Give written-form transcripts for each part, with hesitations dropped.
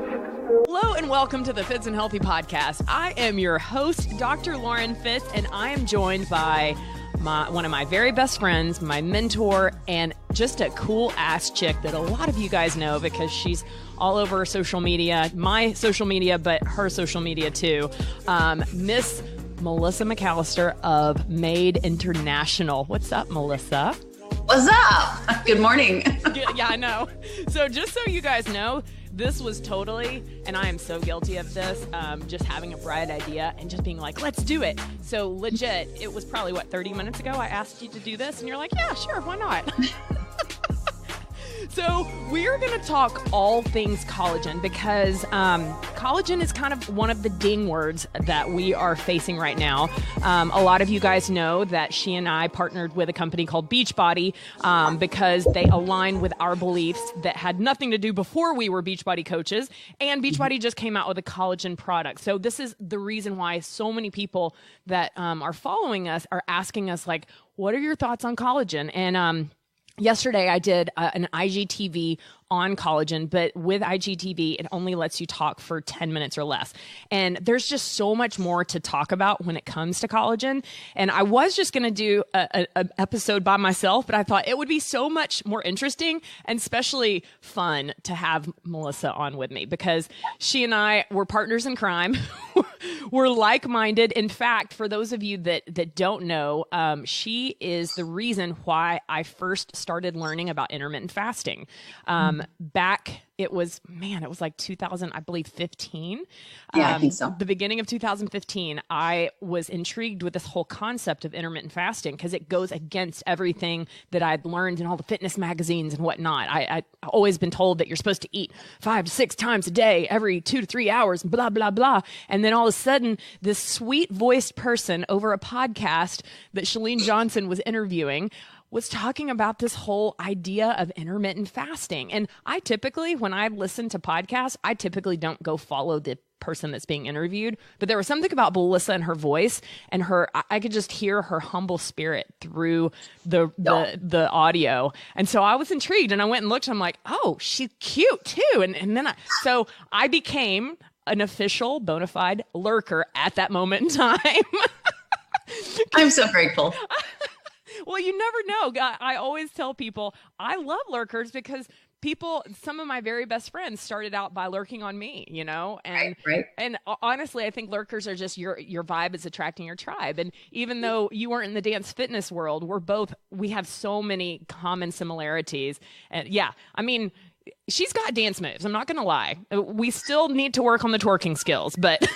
Hello and welcome to the Fits and Healthy Podcast. I am your host, Dr. Lauren Fitz, and I am joined by one of my very best friends, my mentor, and just a cool ass chick that a lot of you guys know because she's all over social media, my social media, but her social media too. Miss Melissa Mcalester of Made International. What's up, Melissa? What's up? Good morning. Yeah, I know. So just so you guys know, this was totally, and I am so guilty of this, just having a bright idea and just being like, let's do it. So legit, it was probably, 30 minutes ago I asked you to do this, and you're like, yeah, sure, why not? So we're going to talk all things collagen because collagen is kind of one of the ding words that we are facing right now. A lot of you guys know that she and I partnered with a company called Beachbody because they align with our beliefs that had nothing to do before we were Beachbody coaches. And Beachbody just came out with a collagen product. So this is the reason why so many people that are following us are asking us, like, what are your thoughts on collagen? And yesterday, I did an IGTV on collagen, but with IGTV, it only lets you talk for 10 minutes or less. And there's just so much more to talk about when it comes to collagen. And I was just going to do an episode by myself, but I thought it would be so much more interesting and especially fun to have Melissa on with me because she and I were partners in crime. We're like-minded. In fact, for those of you that don't know, she is the reason why I first started learning about intermittent fasting. Back, it was like 2000, I believe 15. Yeah, I think so. The beginning of 2015, I was intrigued with this whole concept of intermittent fasting because it goes against everything that I'd learned in all the fitness magazines and whatnot. I've always been told that you're supposed to eat 5 to 6 times a day, every 2 to 3 hours, blah, blah, blah. And then all of a sudden, this sweet-voiced person over a podcast that Chalene Johnson was interviewing was talking about this whole idea of intermittent fasting. And I typically, when I listen to podcasts, I typically don't go follow the person that's being interviewed. But there was something about Melissa and her voice and I could just hear her humble spirit through the audio. And so I was intrigued and I went and looked and I'm like, oh, she's cute too. And then so I became an official bona fide lurker at that moment in time. I'm so grateful. Well, you never know. I always tell people I love lurkers because some of my very best friends started out by lurking on me, you know? And, right. And honestly, I think lurkers are just your vibe is attracting your tribe. And even though you weren't in the dance fitness world, we have so many common similarities. And yeah, I mean, she's got dance moves. I'm not going to lie. We still need to work on the twerking skills, but...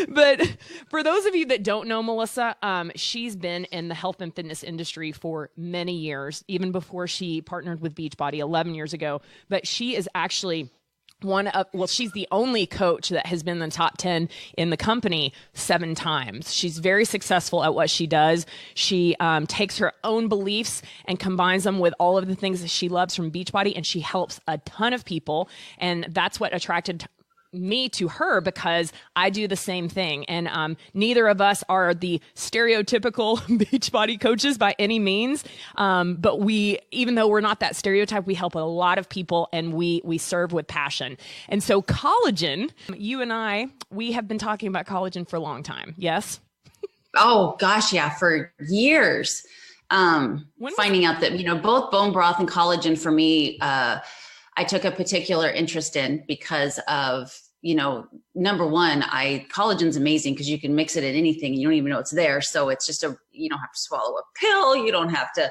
But for those of you that don't know Melissa, she's been in the health and fitness industry for many years, even before she partnered with Beachbody 11 years ago. But she is actually she's the only coach that has been in the top 10 in the company 7 times. She's very successful at what she does. She takes her own beliefs and combines them with all of the things that she loves from Beachbody, and she helps a ton of people. And that's what attracted me to her because I do the same thing. And neither of us are the stereotypical Beachbody coaches by any means. But even though we're not that stereotype, we help a lot of people and we serve with passion. And so collagen, you and I, we have been talking about collagen for a long time. Yes? Oh gosh. Yeah. For years. Finding out that, both bone broth and collagen for me, I took a particular interest in because of, number one, collagen's amazing because you can mix it in anything and you don't even know it's there. So it's just you don't have to swallow a pill. You don't have to,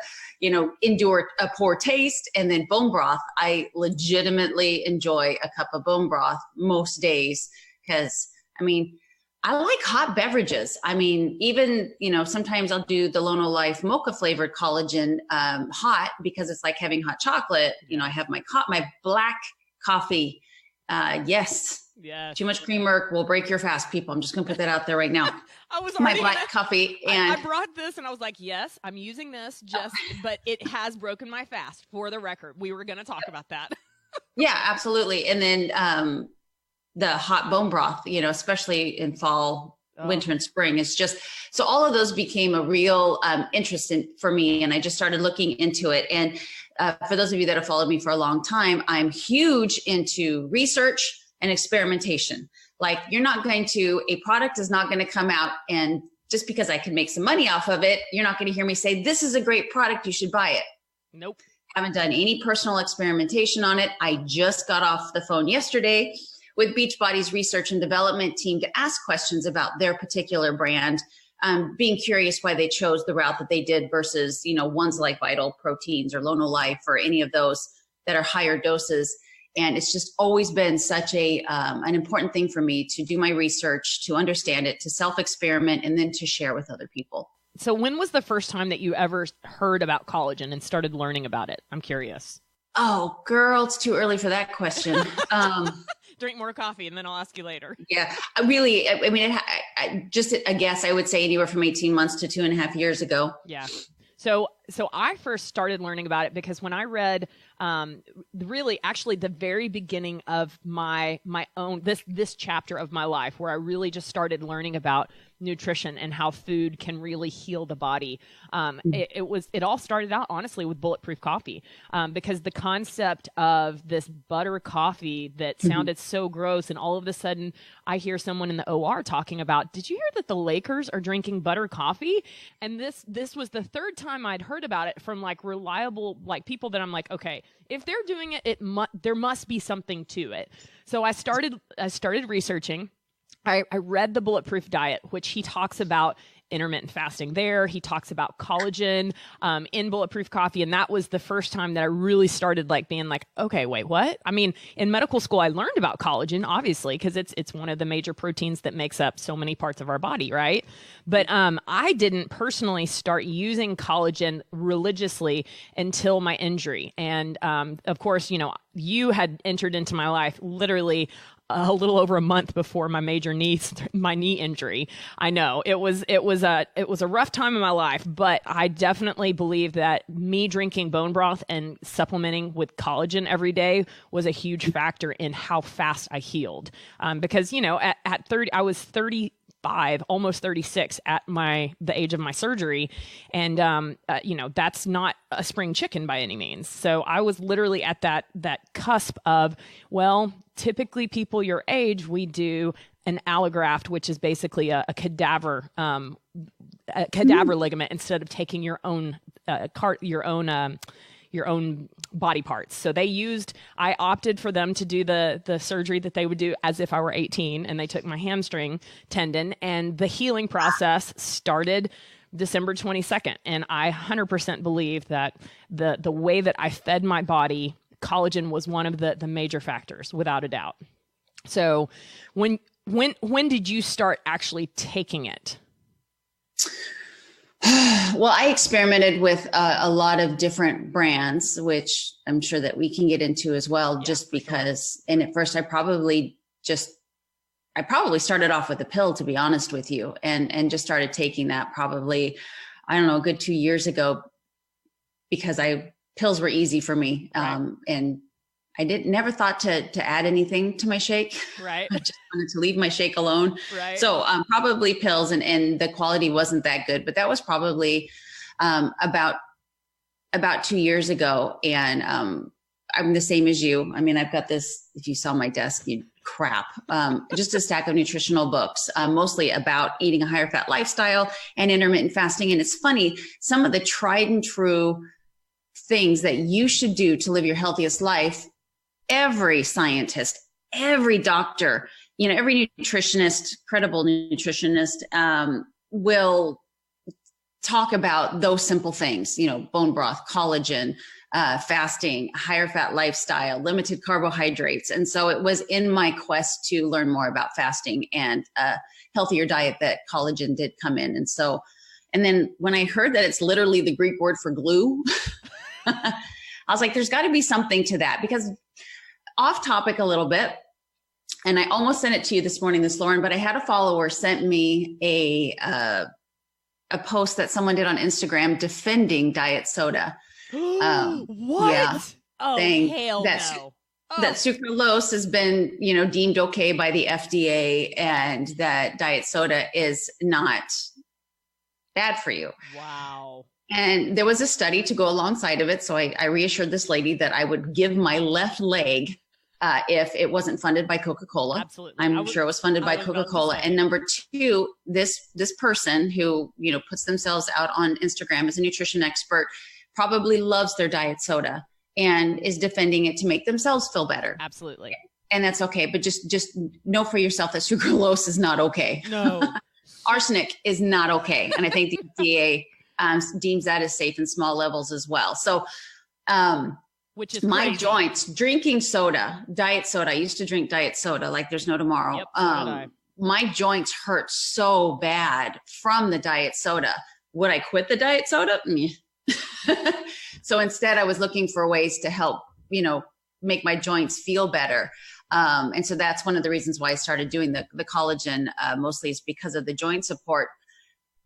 endure a poor taste. And then bone broth, I legitimately enjoy a cup of bone broth most days because, I like hot beverages. Even, sometimes I'll do the Lona Life mocha flavored collagen hot because it's like having hot chocolate. I have my black coffee. Yes. Yeah. Too much creamer will break your fast, people. I'm just going to put that out there right now. I was my black coffee. And I brought this and I was like, yes, I'm using this but it has broken my fast for the record. We were going to talk about that. Yeah, absolutely. And then, the hot bone broth, especially in fall, winter and spring, is just, so all of those became a real interest for me. And I just started looking into it. And for those of you that have followed me for a long time, I'm huge into research and experimentation. Like a product is not going to come out, and just because I can make some money off of it, you're not going to hear me say, this is a great product, you should buy it. Nope. Haven't done any personal experimentation on it. I just got off the phone yesterday with Beachbody's research and development team to ask questions about their particular brand, being curious why they chose the route that they did versus, ones like Vital Proteins or Lona Life or any of those that are higher doses. And it's just always been such an important thing for me to do my research, to understand it, to self-experiment, and then to share with other people. So when was the first time that you ever heard about collagen and started learning about it? I'm curious. Oh, girl, it's too early for that question. Drink more coffee and then I'll ask you later. Yeah, just a guess, I would say anywhere from 18 months to 2.5 years ago. Yeah. So I first started learning about it because when I read actually the very beginning of my own this chapter of my life, where I really just started learning about nutrition and how food can really heal the body. It all started out honestly with Bulletproof Coffee, because the concept of this butter coffee that sounded so gross, and all of a sudden I hear someone in the OR talking about, did you hear that the Lakers are drinking butter coffee? And this was the third time I'd heard about it from like reliable people that I'm like, okay, if they're doing it, there must be something to it. So I started researching. I read the Bulletproof Diet, which he talks about intermittent fasting there. He talks about collagen in Bulletproof Coffee. And that was the first time that I really started being like, okay, wait, what? I mean, in medical school, I learned about collagen, obviously, because it's one of the major proteins that makes up so many parts of our body, right? But I didn't personally start using collagen religiously until my injury. And of course, you had entered into my life literally a little over a month before my major knee injury. I know it was a rough time in my life, but I definitely believe that me drinking bone broth and supplementing with collagen every day was a huge factor in how fast I healed. Because at 30, I was 35, almost 36 at the age of my surgery. And, that's not a spring chicken by any means. So I was literally at that cusp of, well, typically people your age, we do an allograft, which is basically a cadaver ligament instead of taking your own body parts. So I opted for them to do the surgery that they would do as if I were 18, and they took my hamstring tendon, and the healing process started December 22nd. And I 100% believe that the way that I fed my body, collagen was one of the major factors, without a doubt. So when did you start actually taking it? Well, I experimented with a lot of different brands, which I'm sure that we can get into as well, just because, and at first I probably started off with a pill, to be honest with you, and just started taking that probably, I don't know, a good 2 years ago, because pills were easy for me. Right. And I never thought to add anything to my shake. Right. I just wanted to leave my shake alone. Right. So probably pills, and the quality wasn't that good, but that was probably about 2 years ago. And I'm the same as you. I mean, I've got this, if you saw my desk, you'd crap, just a stack of nutritional books, mostly about eating a higher fat lifestyle and intermittent fasting. And it's funny, some of the tried and true things that you should do to live your healthiest life, every scientist, every doctor, every nutritionist, credible nutritionist, will talk about those simple things, bone broth, collagen, fasting, higher fat lifestyle, limited carbohydrates. And so it was in my quest to learn more about fasting and a healthier diet that collagen did come in. And then when I heard that it's literally the Greek word for glue, I was like, there's got to be something to that. Because off topic a little bit, and I almost sent it to you this morning, Lauren, but I had a follower sent me a post that someone did on Instagram defending diet soda. What? Yeah, oh, hell no. That sucralose has been, deemed okay by the FDA, and that diet soda is not bad for you. Wow. And there was a study to go alongside of it. So I reassured this lady that I would give my left leg if it wasn't funded by Coca-Cola. Absolutely. I'm sure it was funded by Coca-Cola. And number two, this person who, puts themselves out on Instagram as a nutrition expert probably loves their diet soda and is defending it to make themselves feel better. Absolutely. And that's okay. But just know for yourself that sucralose is not okay. No. Arsenic is not okay. And I think the FDA deems that as safe in small levels as well. So, which is my crazy. joints, drinking soda, diet soda. I used to drink diet soda like there's no tomorrow. Yep, so did I. My joints hurt so bad from the diet soda. Would I quit the diet soda? So instead I was looking for ways to help, make my joints feel better. And so that's one of the reasons why I started doing the collagen, mostly is because of the joint support.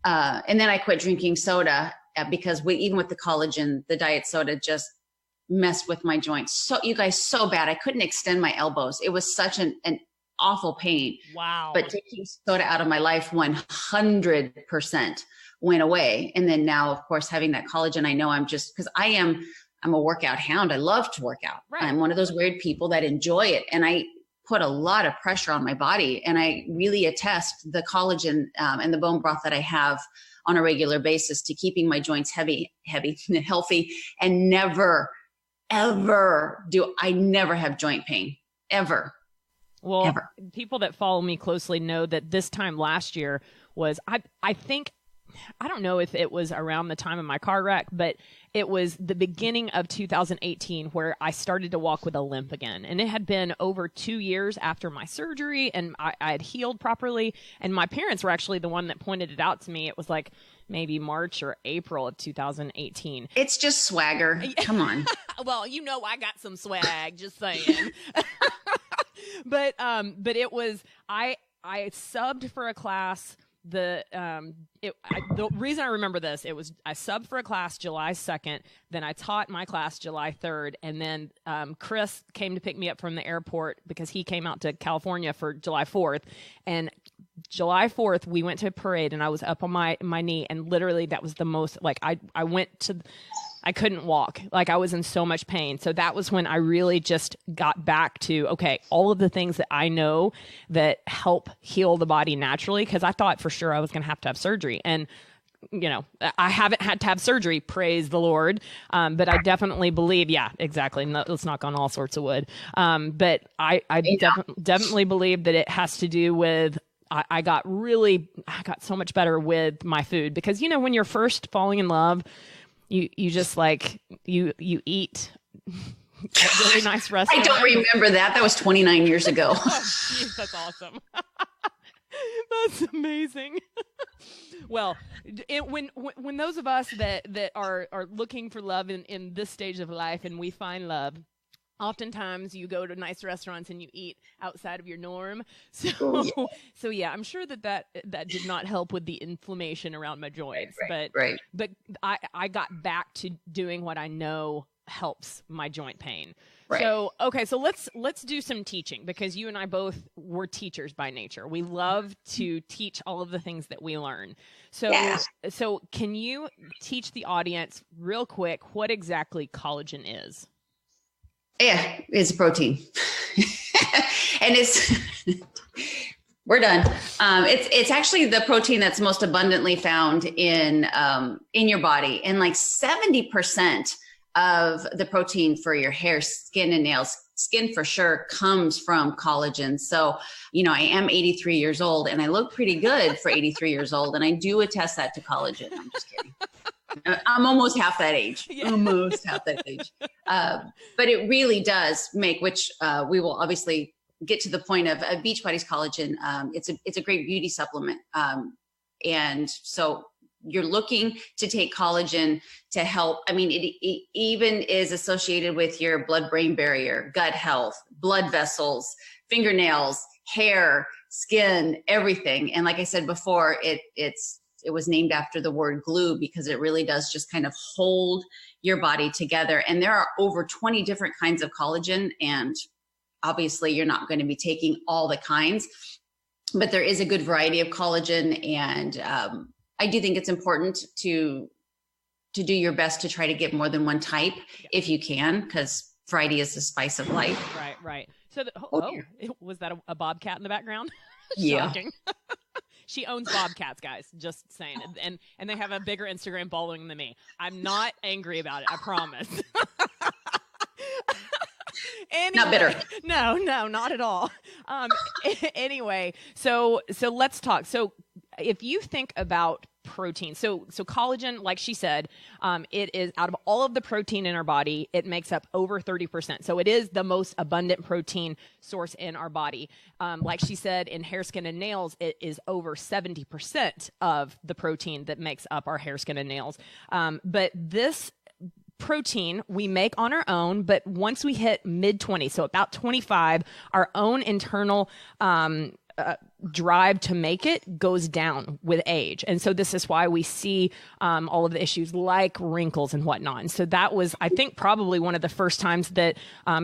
And then I quit drinking soda because even with the collagen, the diet soda just messed with my joints. So you guys, so bad. I couldn't extend my elbows. It was such an awful pain. Wow. But taking soda out of my life 100% went away. And then now, of course, having that collagen, I know because I'm a workout hound. I love to work out. Right. I'm one of those weird people that enjoy it. And I put a lot of pressure on my body. And I really attest the collagen and the bone broth that I have on a regular basis to keeping my joints heavy, healthy, and never have joint pain, ever. Well, ever. People that follow me closely know that this time last year was, I think, I don't know if it was around the time of my car wreck, but it was the beginning of 2018 where I started to walk with a limp again. And it had been over 2 years after my surgery, and I had healed properly. And my parents were actually the one that pointed it out to me. It was like maybe March or April of 2018. It's just swagger. Come on. Well, I got some swag, just saying. But it was, I subbed for a class. The reason I remember this, I subbed for a class July 2nd, then I taught my class July 3rd, and then Chris came to pick me up from the airport because he came out to California for July 4th, and July 4th we went to a parade, and I was up on my knee, and literally that was the most, like, I couldn't walk. Like, I was in so much pain. So that was when I really just got back to, okay, all of the things that I know that help heal the body naturally. Cause I thought for sure I was going to have surgery, and I haven't had to have surgery, praise the Lord. But I definitely believe, yeah, exactly. No, let's knock on all sorts of wood. But I definitely believe that it has to do with, I got so much better with my food, because, when you're first falling in love, you just you eat at really nice restaurants. I don't remember that. That was 29 years ago. Oh, geez, that's awesome. That's amazing. Well, when those of us that are looking for love in this stage of life, and we find love, oftentimes you go to nice restaurants and you eat outside of your norm. So yeah, I'm sure that did not help with the inflammation around my joints. Right. But I got back to doing what I know helps my joint pain. Right. So, okay, so let's do some teaching, because you and I both were teachers by nature. We love to teach all of the things that we learn. So can you teach the audience real quick what exactly collagen is? Yeah, it's a protein. And we're done. It's actually the protein that's most abundantly found in your body. And like 70% of the protein for your hair, skin, and nails, skin for sure, comes from collagen. So, I am 83 years old, and I look pretty good for 83 years old. And I do attest that to collagen. I'm just kidding. I'm almost half that age. Yeah. Almost half that age. But it really does make, which we will obviously get to the point of Beachbody's collagen. It's a great beauty supplement. And so you're looking to take collagen to help. I mean, it even is associated with your blood-brain barrier, gut health, blood vessels, fingernails, hair, skin, everything. And like I said before, it was named after the word glue, because it really does just kind of hold your body together. And there are over 20 different kinds of collagen, and obviously you're not going to be taking all the kinds, but there is a good variety of collagen. And I do think it's important to to do your best to try to get more than one type if you can, because variety is the spice of life. Right. So, was that a bobcat in the background? Yeah. Shocking. She owns bobcats, guys. Just saying. And they have a bigger Instagram following than me. I'm not angry about it. I promise. Anyway, not bitter. No, not at all. Anyway, so let's talk. So if you think about protein, so collagen, like she said, it is out of all of the protein in our body, it makes up over 30%. So it is the most abundant protein source in our body. Like she said, in hair, skin, and nails, it is over 70% of the protein that makes up our hair, skin, and nails. But this protein we make on our own, but once we hit mid-20s, so about 25, our own internal drive to make it goes down with age. And so this is why we see all of the issues like wrinkles and whatnot. And so that was, I think, probably one of the first times that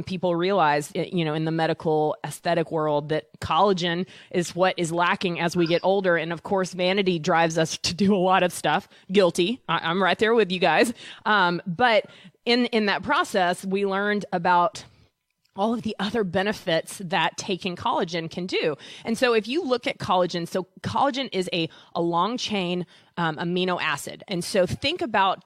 people realized, in the medical aesthetic world, that collagen is what is lacking as we get older. And of course, vanity drives us to do a lot of stuff. Guilty. I'm right there with you guys. But in that process, we learned about all of the other benefits that taking collagen can do. And so if you look at collagen, so collagen is a long chain amino acid. And so think about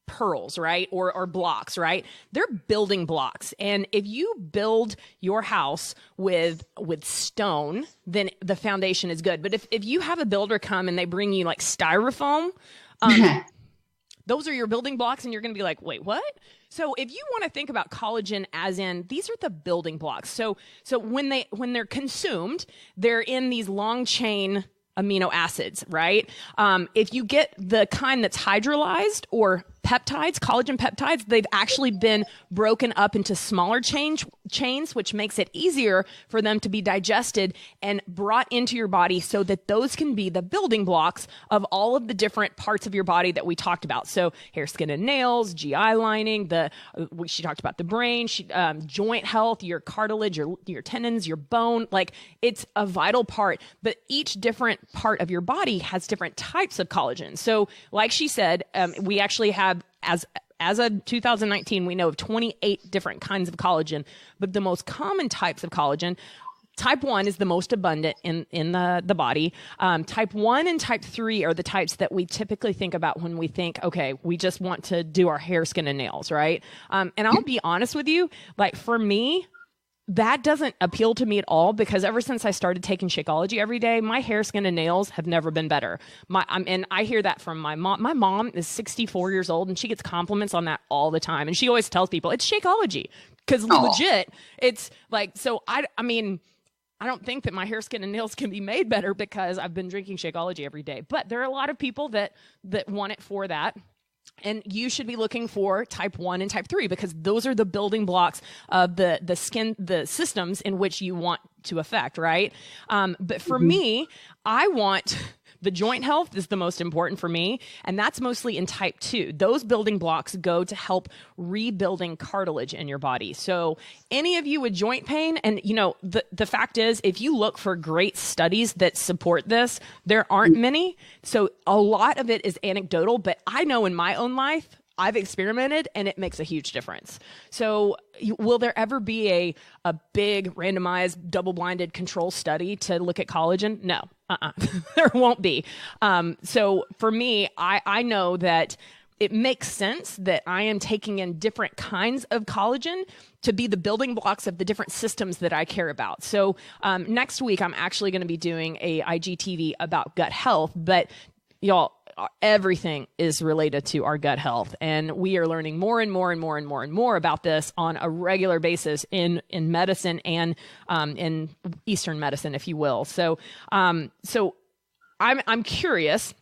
pearls, right? Or blocks, right? They're building blocks. And if you build your house with stone, then the foundation is good. But if you have a builder come and they bring you like styrofoam, those are your building blocks, and you're going to be like, wait, what? So if you want to think about collagen as in, these are the building blocks. So when they're consumed, they're in these long chain amino acids, right? If you get the kind that's hydrolyzed or peptides, collagen peptides, they've actually been broken up into smaller chains, which makes it easier for them to be digested and brought into your body so that those can be the building blocks of all of the different parts of your body that we talked about. So hair, skin, and nails, GI lining, she talked about the brain, joint health, your cartilage, your tendons, your bone, like it's a vital part, but each different part of your body has different types of collagen. So like she said, we actually have, as of 2019, we know of 28 different kinds of collagen, but the most common types of collagen, type 1 is the most abundant in the body. Type 1 and type 3 are the types that we typically think about when we think, okay, we just want to do our hair, skin, and nails, right? And I'll be honest with you, like for me, that doesn't appeal to me at all, because ever since I started taking Shakeology every day, my hair, skin, and nails have never been better. And I hear that from my mom. My mom is 64 years old, and she gets compliments on that all the time. And she always tells people it's Shakeology, because legit, it's like, so I mean, I don't think that my hair, skin, and nails can be made better because I've been drinking Shakeology every day. But there are a lot of people that want it for that. And you should be looking for type 1 and type 3, because those are the building blocks of the systems in which you want to affect, right? But for me, I want the joint health is the most important for me, and that's mostly in type 2. Those building blocks go to help rebuilding cartilage in your body. So any of you with joint pain, and the fact is, if you look for great studies that support this, there aren't many. So a lot of it is anecdotal, but I know in my own life, I've experimented and it makes a huge difference. So will there ever be a big randomized double-blinded control study to look at collagen? No, there won't be. So for me, I know that it makes sense that I am taking in different kinds of collagen to be the building blocks of the different systems that I care about. So next week, I'm actually going to be doing a IGTV about gut health, but y'all, everything is related to our gut health. And we are learning more and more and more and more and more about this on a regular basis in medicine and in Eastern medicine, if you will. So I'm curious,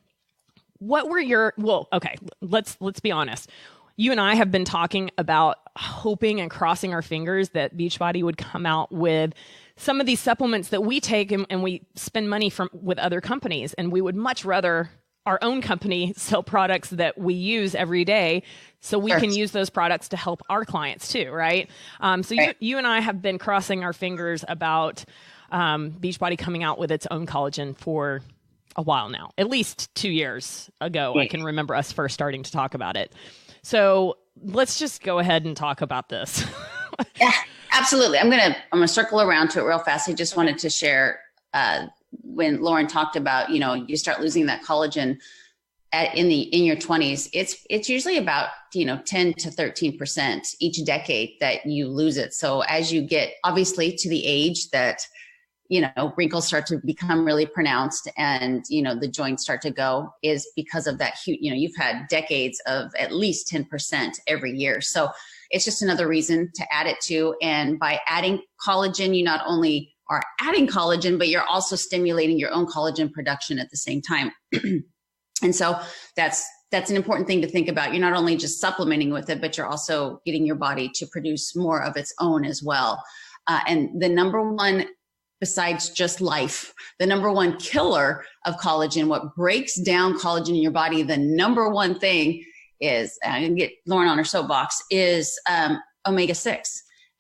what were okay, let's be honest. You and I have been talking about hoping and crossing our fingers that Beachbody would come out with some of these supplements that we take and we spend money with other companies. And we would much rather our own company sell products that we use every day, so we can use those products to help our clients too, right? So you and I have been crossing our fingers about Beachbody coming out with its own collagen for a while now, at least 2 years ago. I can remember us first starting to talk about it. So let's just go ahead and talk about this. Yeah, absolutely. I'm gonna circle around to it real fast. I just wanted to share when Lauren talked about, you start losing that collagen in your 20s. It's usually about 10 to 13% each decade that you lose it. So as you get obviously to the age that wrinkles start to become really pronounced and, the joints start to go, is because of that huge, you've had decades of at least 10% every year. So it's just another reason to add it to. And by adding collagen, you not only are adding collagen, but you're also stimulating your own collagen production at the same time. And so that's an important thing to think about. You're not only just supplementing with it, but you're also getting your body to produce more of its own as well. And the number one, besides just life, the number one killer of collagen, what breaks down collagen in your body, the number one thing is, I'm going to get Lauren on her soapbox, is omega-6.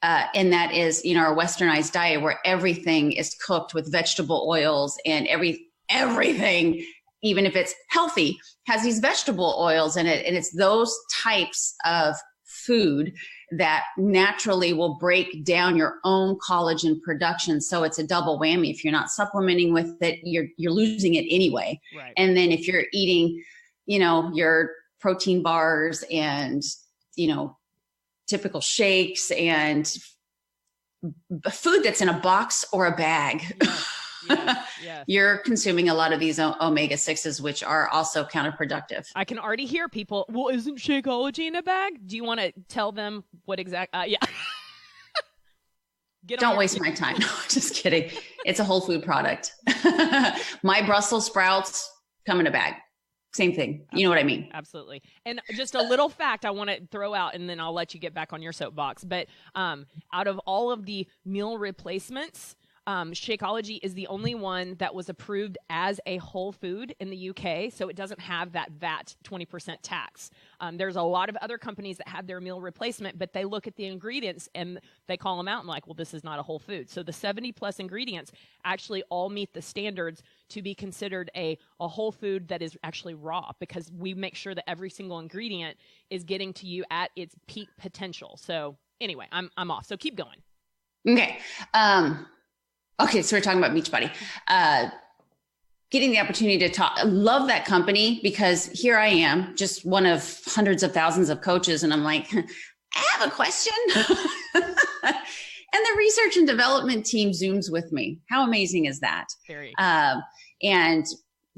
And that is, our westernized diet where everything is cooked with vegetable oils and everything, even if it's healthy, has these vegetable oils in it. And it's those types of food that naturally will break down your own collagen production. So it's a double whammy. If you're not supplementing with it, you're losing it anyway. Right. And then if you're eating, your protein bars and, typical shakes and food that's in a box or a bag, yes. You're consuming a lot of these omega-6s, which are also counterproductive. I can already hear people, well, isn't Shakeology in a bag? Do you want to tell them what yeah. Don't waste my time. No, just kidding. It's a whole food product. My Brussels sprouts come in a bag. Same thing. Absolutely. You know what I mean? Absolutely. And just a little fact I want to throw out, and then I'll let you get back on your soapbox. But out of all of the meal replacements, Shakeology is the only one that was approved as a whole food in the UK, so it doesn't have that VAT 20% tax. There's a lot of other companies that have their meal replacement, but they look at the ingredients and they call them out and like, well, this is not a whole food. So the 70 plus ingredients actually all meet the standards to be considered a whole food that is actually raw, because we make sure that every single ingredient is getting to you at its peak potential. So anyway, I'm off. So keep going. Okay. Okay, so we're talking about Beachbody. Getting the opportunity to talk, I love that company, because here I am, just one of hundreds of thousands of coaches, and I'm like, I have a question. And the research and development team Zooms with me. How amazing is that? Very. And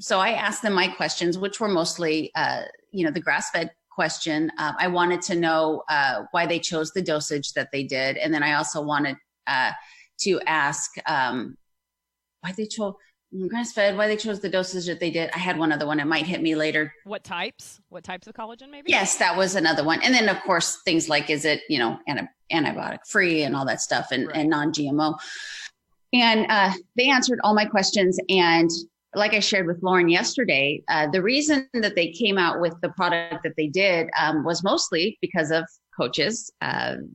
so I asked them my questions, which were mostly, the grass-fed question. I wanted to know why they chose the dosage that they did. And then I also wanted to ask why they chose grass-fed, why they chose the dosage that they did. I had one other one. It might hit me later. What types of collagen maybe? Yes, that was another one. And then of course, things like, is it, antibiotic free and all that stuff, and, right, and non-GMO. And they answered all my questions. And like I shared with Lauren yesterday, the reason that they came out with the product that they did was mostly because of coaches.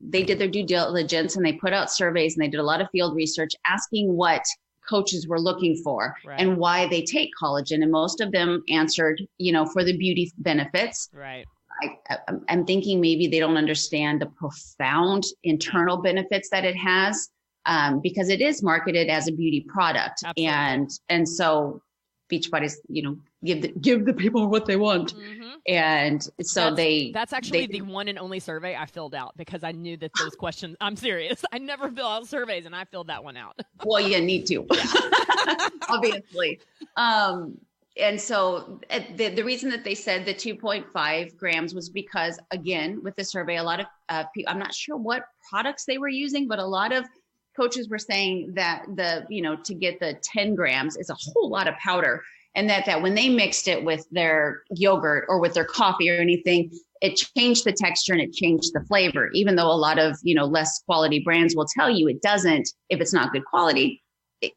They did their due diligence and they put out surveys and they did a lot of field research asking what coaches were looking for, right, and why they take collagen. And most of them answered, for the beauty benefits. Right. I'm thinking maybe they don't understand the profound internal benefits that it has, because it is marketed as a beauty product. Absolutely. And so Beachbody's, give the people what they want. Mm-hmm. And so that's actually the one and only survey I filled out, because I knew that those questions, I'm serious. I never fill out surveys, and I filled that one out. Well, you need to, obviously. And so the reason that they said the 2.5 grams was because, again, with the survey, a lot of people, I'm not sure what products they were using, but a lot of coaches were saying that to get the 10 grams is a whole lot of powder. And that when they mixed it with their yogurt or with their coffee or anything, it changed the texture and it changed the flavor, even though a lot of, less quality brands will tell you it doesn't. If it's not good quality,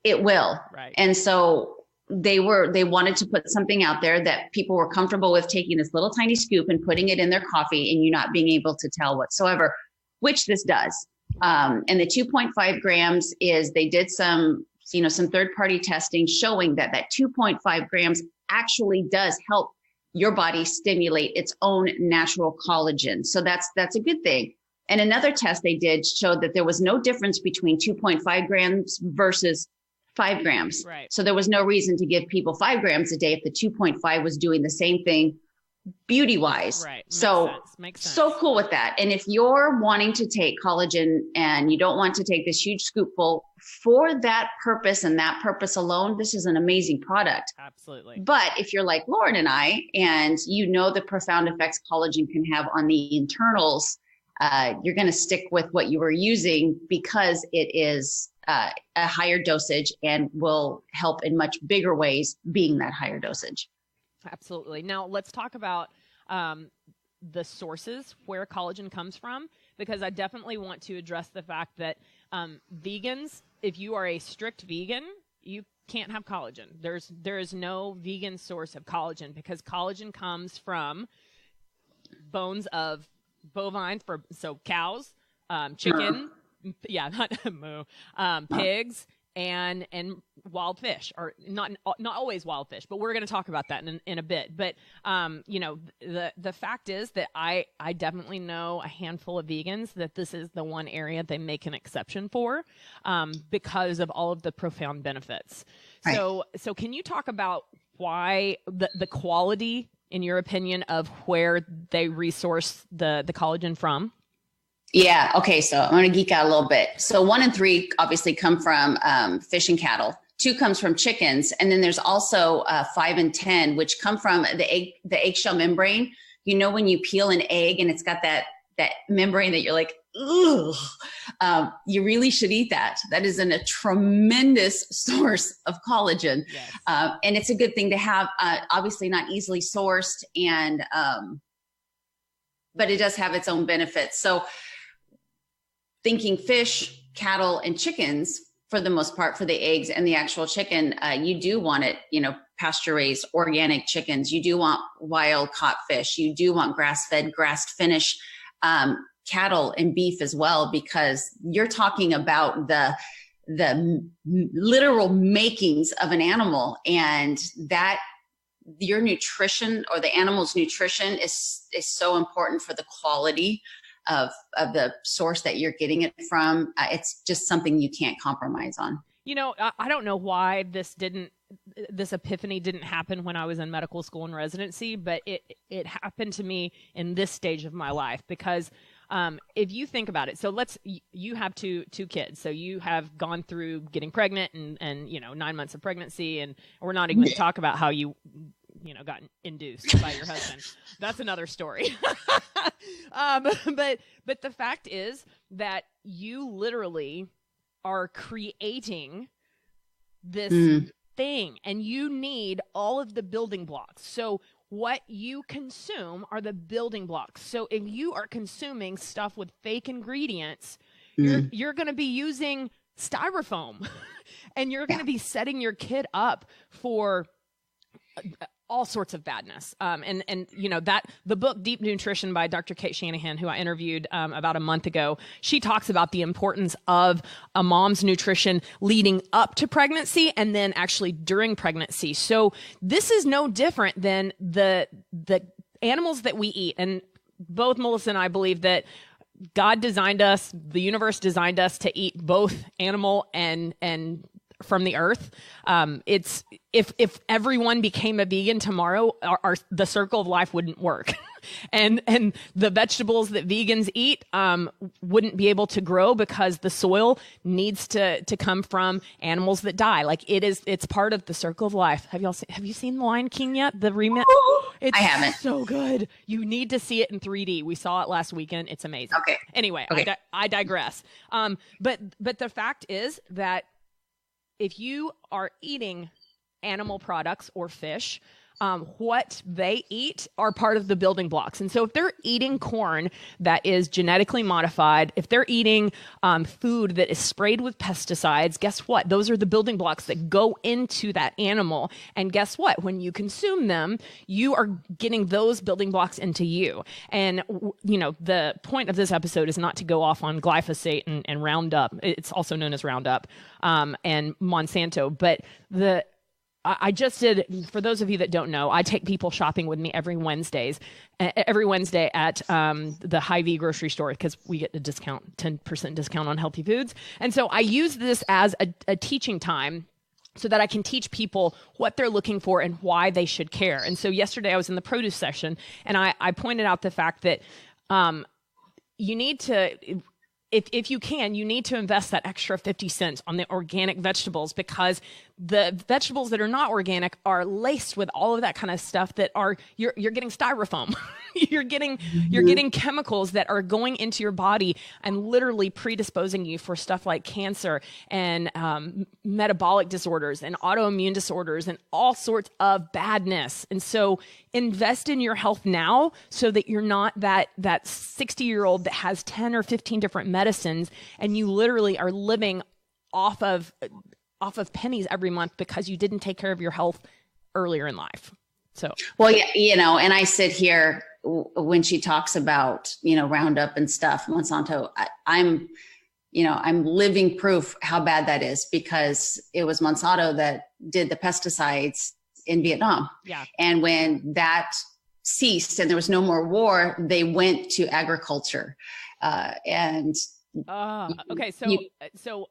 it will. Right. And so they wanted to put something out there that people were comfortable with taking this little tiny scoop and putting it in their coffee and you not being able to tell whatsoever, which this does. And the 2.5 grams is, they did some some third-party testing showing that 2.5 grams actually does help your body stimulate its own natural collagen. So that's a good thing. And another test they did showed that there was no difference between 2.5 grams versus 5 grams. Right. So there was no reason to give people 5 grams a day if the 2.5 was doing the same thing beauty wise. Right. Makes sense. So cool with that. And if you're wanting to take collagen and you don't want to take this huge scoopful for that purpose and that purpose alone, this is an amazing product. Absolutely. But if you're like Lauren and I, and you know the profound effects collagen can have on the internals, you're going to stick with what you were using because it is a higher dosage and will help in much bigger ways being that higher dosage. Absolutely. Now let's talk about the sources where collagen comes from, because I definitely want to address the fact that vegans, if you are a strict vegan, you can't have collagen. There is no vegan source of collagen because collagen comes from bones of bovines, so cows, chicken, not moo, pigs, and wild fish, or not always wild fish, but we're going to talk about that in a bit. But the fact is that I definitely know a handful of vegans that this is the one area they make an exception for, because of all of the profound benefits. Right. So can you talk about why the quality, in your opinion, of where they resource the collagen from? Yeah. Okay. So I'm going to geek out a little bit. So 1 and 3 obviously come from fish and cattle. 2 comes from chickens. And then there's also 5 and 10, which come from the eggshell membrane. When you peel an egg and it's got that membrane that you're like, ugh, you really should eat that. That is a tremendous source of collagen. Yes. And it's a good thing to have, obviously not easily sourced, and but it does have its own benefits. So thinking fish, cattle, and chickens, for the most part, for the eggs and the actual chicken, you do want it, pasture-raised organic chickens. You do want wild caught fish. You do want grass-fed, grass-finished cattle and beef as well, because you're talking about the literal makings of an animal, and that your nutrition, or the animal's nutrition, is so important for the quality of the source that you're getting it from. It's just something you can't compromise on. I don't know why this epiphany didn't happen when I was in medical school and residency, but it happened to me in this stage of my life, because if you think about it, so you have two kids, so you have gone through getting pregnant and 9 months of pregnancy, and we're not even going to talk about how you got induced by your husband. That's another story. But the fact is that you literally are creating this thing, and you need all of the building blocks. So what you consume are the building blocks. So if you are consuming stuff with fake ingredients, you're going to be using styrofoam and you're going to be setting your kid up for all sorts of badness. And that the book Deep Nutrition by Dr. Kate Shanahan, who I interviewed about a month ago, she talks about the importance of a mom's nutrition leading up to pregnancy and then actually during pregnancy. So this is no different than the animals that we eat. And both Melissa and I believe that God designed us, the universe designed us to eat both animal and from the earth. It's if everyone became a vegan tomorrow, the circle of life wouldn't work. and the vegetables that vegans eat wouldn't be able to grow because the soil needs to come from animals that die. Like it's part of the circle of life. Have you seen The Lion King yet? The remake? I haven't. So good. You need to see it in 3D. We saw it last weekend. It's amazing. Okay. Anyway, okay. I digress. But the fact is that if you are eating animal products or fish, what they eat are part of the building blocks. And so if they're eating corn that is genetically modified, if they're eating food that is sprayed with pesticides, guess what? Those are the building blocks that go into that animal. And guess what? When you consume them, you are getting those building blocks into you. And, the point of this episode is not to go off on glyphosate and Roundup. It's also known as Roundup and Monsanto. But I just did, for those of you that don't know, I take people shopping with me every Wednesday at the Hy-Vee grocery store because we get a discount, 10% discount on healthy foods. And so I use this as a teaching time so that I can teach people what they're looking for and why they should care. And so yesterday I was in the produce section and I pointed out the fact that you need to... If you can, you need to invest that extra 50 cents on the organic vegetables because the vegetables that are not organic are laced with all of that kind of stuff that are you're getting styrofoam. you're getting chemicals that are going into your body and literally predisposing you for stuff like cancer and metabolic disorders and autoimmune disorders and all sorts of badness. And so invest in your health now so that you're not that 60-year-old that has 10 or 15 different medicines and you literally are living off of pennies every month because you didn't take care of your health earlier in life. So, well, yeah, and I sit here when she talks about, Roundup and stuff, Monsanto, I'm living proof how bad that is because it was Monsanto that did the pesticides in Vietnam. Yeah. And when that ceased and there was no more war, they went to agriculture. Okay. So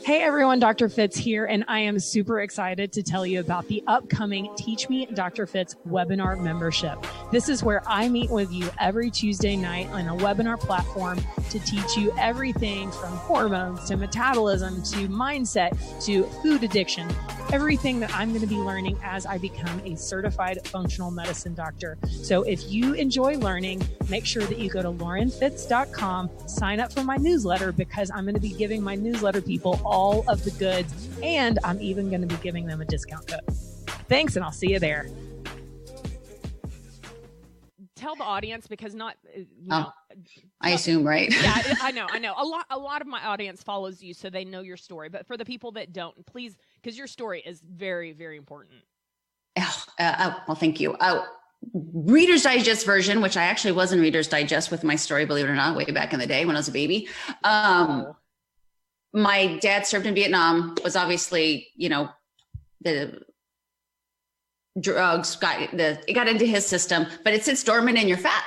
Hey everyone, Dr. Fitz here, and I am super excited to tell you about the upcoming Teach Me Dr. Fitz webinar membership. This is where I meet with you every Tuesday night on a webinar platform to teach you everything from hormones to metabolism to mindset to food addiction, everything that I'm going to be learning as I become a certified functional medicine doctor. So if you enjoy learning, make sure that you go to laurenfitz.com, sign up for my newsletter because I'm going to be giving my newsletter people all of the goods, and I'm even going to be giving them a discount code. Thanks, and I'll see you there. Tell the audience because I assume, right? Yeah, I know. A lot of my audience follows you, so they know your story. But for the people that don't, please, because your story is very, very important. Well, thank you. Reader's Digest version, which I actually was in Reader's Digest with my story, believe it or not, way back in the day when I was a baby. My dad served in Vietnam, was obviously, the drugs it got into his system, but it sits dormant in your fat.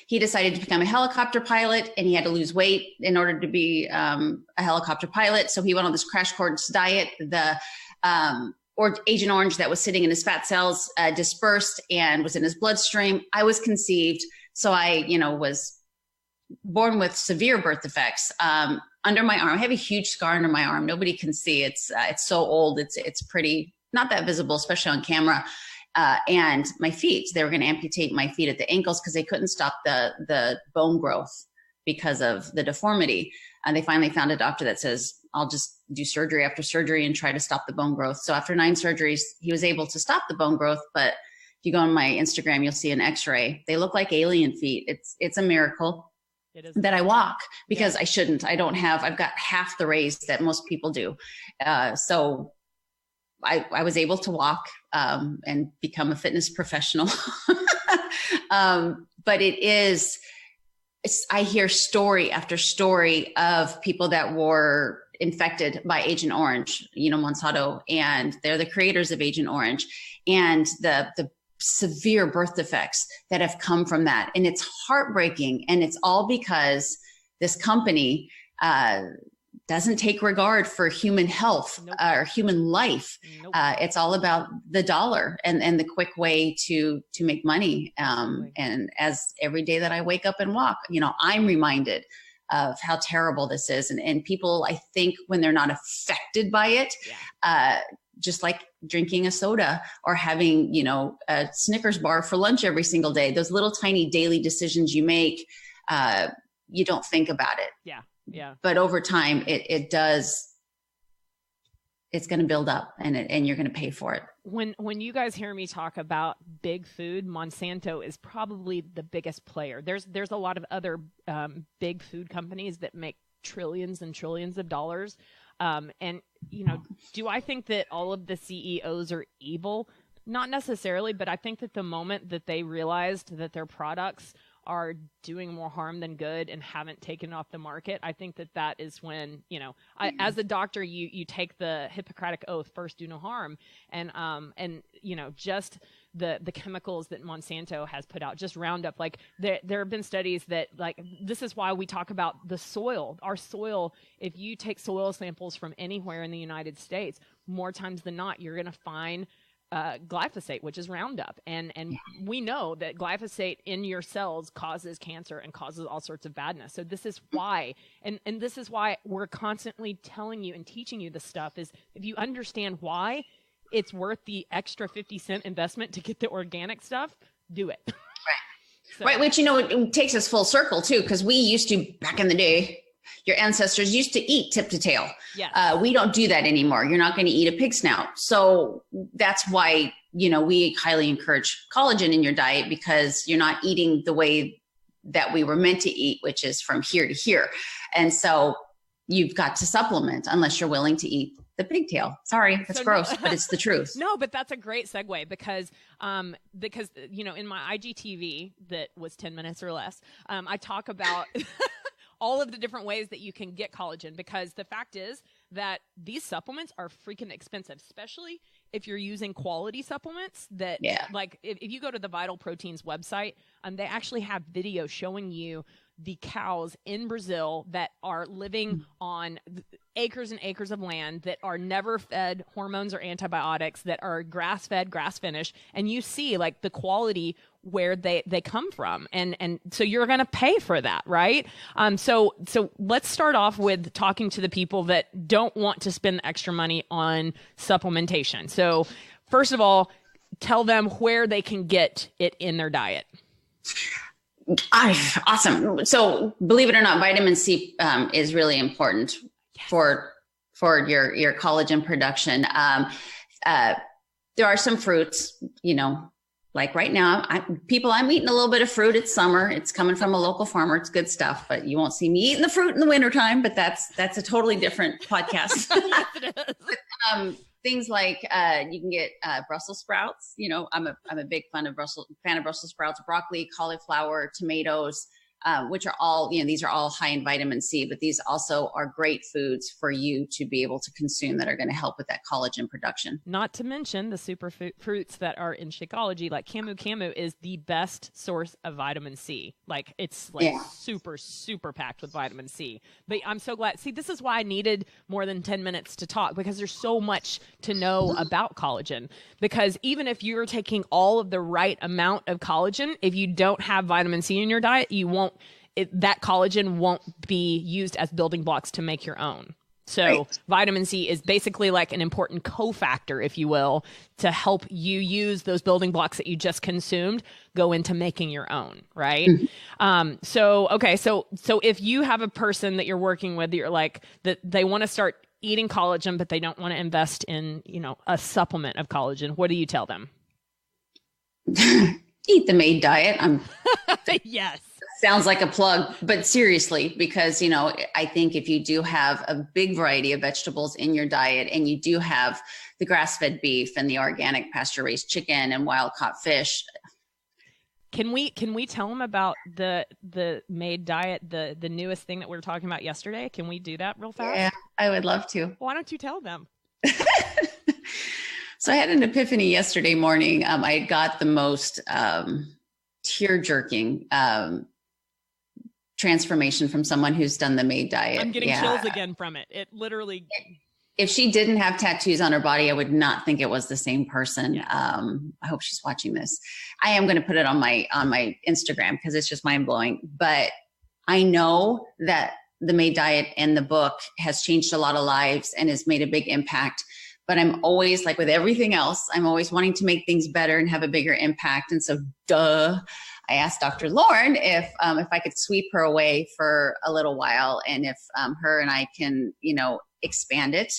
He decided to become a helicopter pilot and he had to lose weight in order to be a helicopter pilot. So he went on this crash course diet. The Agent Orange that was sitting in his fat cells dispersed and was in his bloodstream. I was conceived. So I, was born with severe birth defects. Under my arm, I have a huge scar under my arm. Nobody can see. It's so old. It's pretty not that visible, especially on camera. And my feet, they were going to amputate my feet at the ankles because they couldn't stop the bone growth because of the deformity. And they finally found a doctor that says, I'll just do surgery after surgery and try to stop the bone growth. So after 9 surgeries, he was able to stop the bone growth. But if you go on my Instagram, you'll see an x-ray. They look like alien feet. It's a miracle that I walk because I shouldn't. I've got half the raise that most people do. So I was able to walk and become a fitness professional. But I hear story after story of people that were infected by Agent Orange, Monsanto, and they're the creators of Agent Orange, and the severe birth defects that have come from that. And it's heartbreaking. And it's all because this company doesn't take regard for human health or human life. It's all about the dollar and the quick way to make money. And as every day that I wake up and walk, I'm reminded of how terrible this is. And people, I think when they're not affected by it, just like drinking a soda or having, a Snickers bar for lunch every single day, those little tiny daily decisions you make, you don't think about it. Yeah. But over time, it's going to build up and you're going to pay for it. when you guys hear me talk about big food, Monsanto is probably the biggest player. There's a lot of other big food companies that make trillions and trillions of dollars. And, do I think that all of the CEOs are evil? Not necessarily, but I think that the moment that they realized that their products are doing more harm than good and haven't taken off the market, I think that is when, as a doctor, you take the Hippocratic oath, first do no harm. And just the chemicals that Monsanto has put out, just Roundup, like there have been studies that, like, this is why we talk about the soil, our soil. If you take soil samples from anywhere in the United States, more times than not, you're going to find glyphosate, which is Roundup. And we know that glyphosate in your cells causes cancer and causes all sorts of badness. So this is why, and this is why we're constantly telling you and teaching you this stuff, is if you understand why it's worth the extra 50-cent investment to get the organic stuff, do it. Right. So. Right. Which, it takes us full circle too, because we used to, back in the day, your ancestors used to eat tip to tail. Yes. We don't do that anymore. You're not going to eat a pig snout. So that's why, we highly encourage collagen in your diet, because you're not eating the way that we were meant to eat, which is from here to here. And so you've got to supplement unless you're willing to eat the pigtail. Sorry, that's gross, but it's the truth. No, but that's a great segue because in my IGTV that was 10 minutes or less, I talk about all of the different ways that you can get collagen, because the fact is that these supplements are freaking expensive, especially if you're using quality supplements that, like if you go to the Vital Proteins website, they actually have videos showing you the cows in Brazil that are living on acres and acres of land, that are never fed hormones or antibiotics, that are grass-fed, grass-finished, and you see like the quality where they come from. And so you're going to pay for that, right? So let's start off with talking to the people that don't want to spend the extra money on supplementation. So first of all, tell them where they can get it in their diet. Awesome. So believe it or not, vitamin C is really important for your collagen production. There are some fruits, like right now, I'm eating a little bit of fruit. It's summer. It's coming from a local farmer. It's good stuff, but you won't see me eating the fruit in the wintertime, but that's a totally different podcast. Yes, it is. Things like you can get Brussels sprouts. I'm a big fan of Brussels sprouts, broccoli, cauliflower, tomatoes, which are all, these are all high in vitamin C, but these also are great foods for you to be able to consume that are going to help with that collagen production. Not to mention the super fruits that are in Shakeology, like Camu. Camu is the best source of vitamin C. Like it's super, super packed with vitamin C. But I'm so glad. See, this is why I needed more than 10 minutes to talk, because there's so much to know about collagen. Because even if you're taking all of the right amount of collagen, if you don't have vitamin C in your diet, that collagen won't be used as building blocks to make your own. So vitamin C is basically like an important cofactor, if you will, to help you use those building blocks that you just consumed go into making your own, right? So if you have a person that you're working with, you're like that they want to start eating collagen, but they don't want to invest in, a supplement of collagen, what do you tell them? Eat the MAID diet. Yes. Sounds like a plug, but seriously, because, I think if you do have a big variety of vegetables in your diet, and you do have the grass-fed beef and the organic pasture-raised chicken and wild-caught fish. Can we tell them about the MAID diet, the newest thing that we were talking about yesterday? Can we do that real fast? Yeah, I would love to. Why don't you tell them? So I had an epiphany yesterday morning. I got the most tear-jerking transformation from someone who's done the MAID diet. I'm getting chills again from it. It literally. If she didn't have tattoos on her body, I would not think it was the same person. I hope she's watching this. I am going to put it on my Instagram because it's just mind blowing. But I know that the MAID diet and the book has changed a lot of lives and has made a big impact. But I'm always, like with everything else, I'm always wanting to make things better and have a bigger impact. And so, I asked Dr. Lauren if I could sweep her away for a little while, and if her and I can, expand it,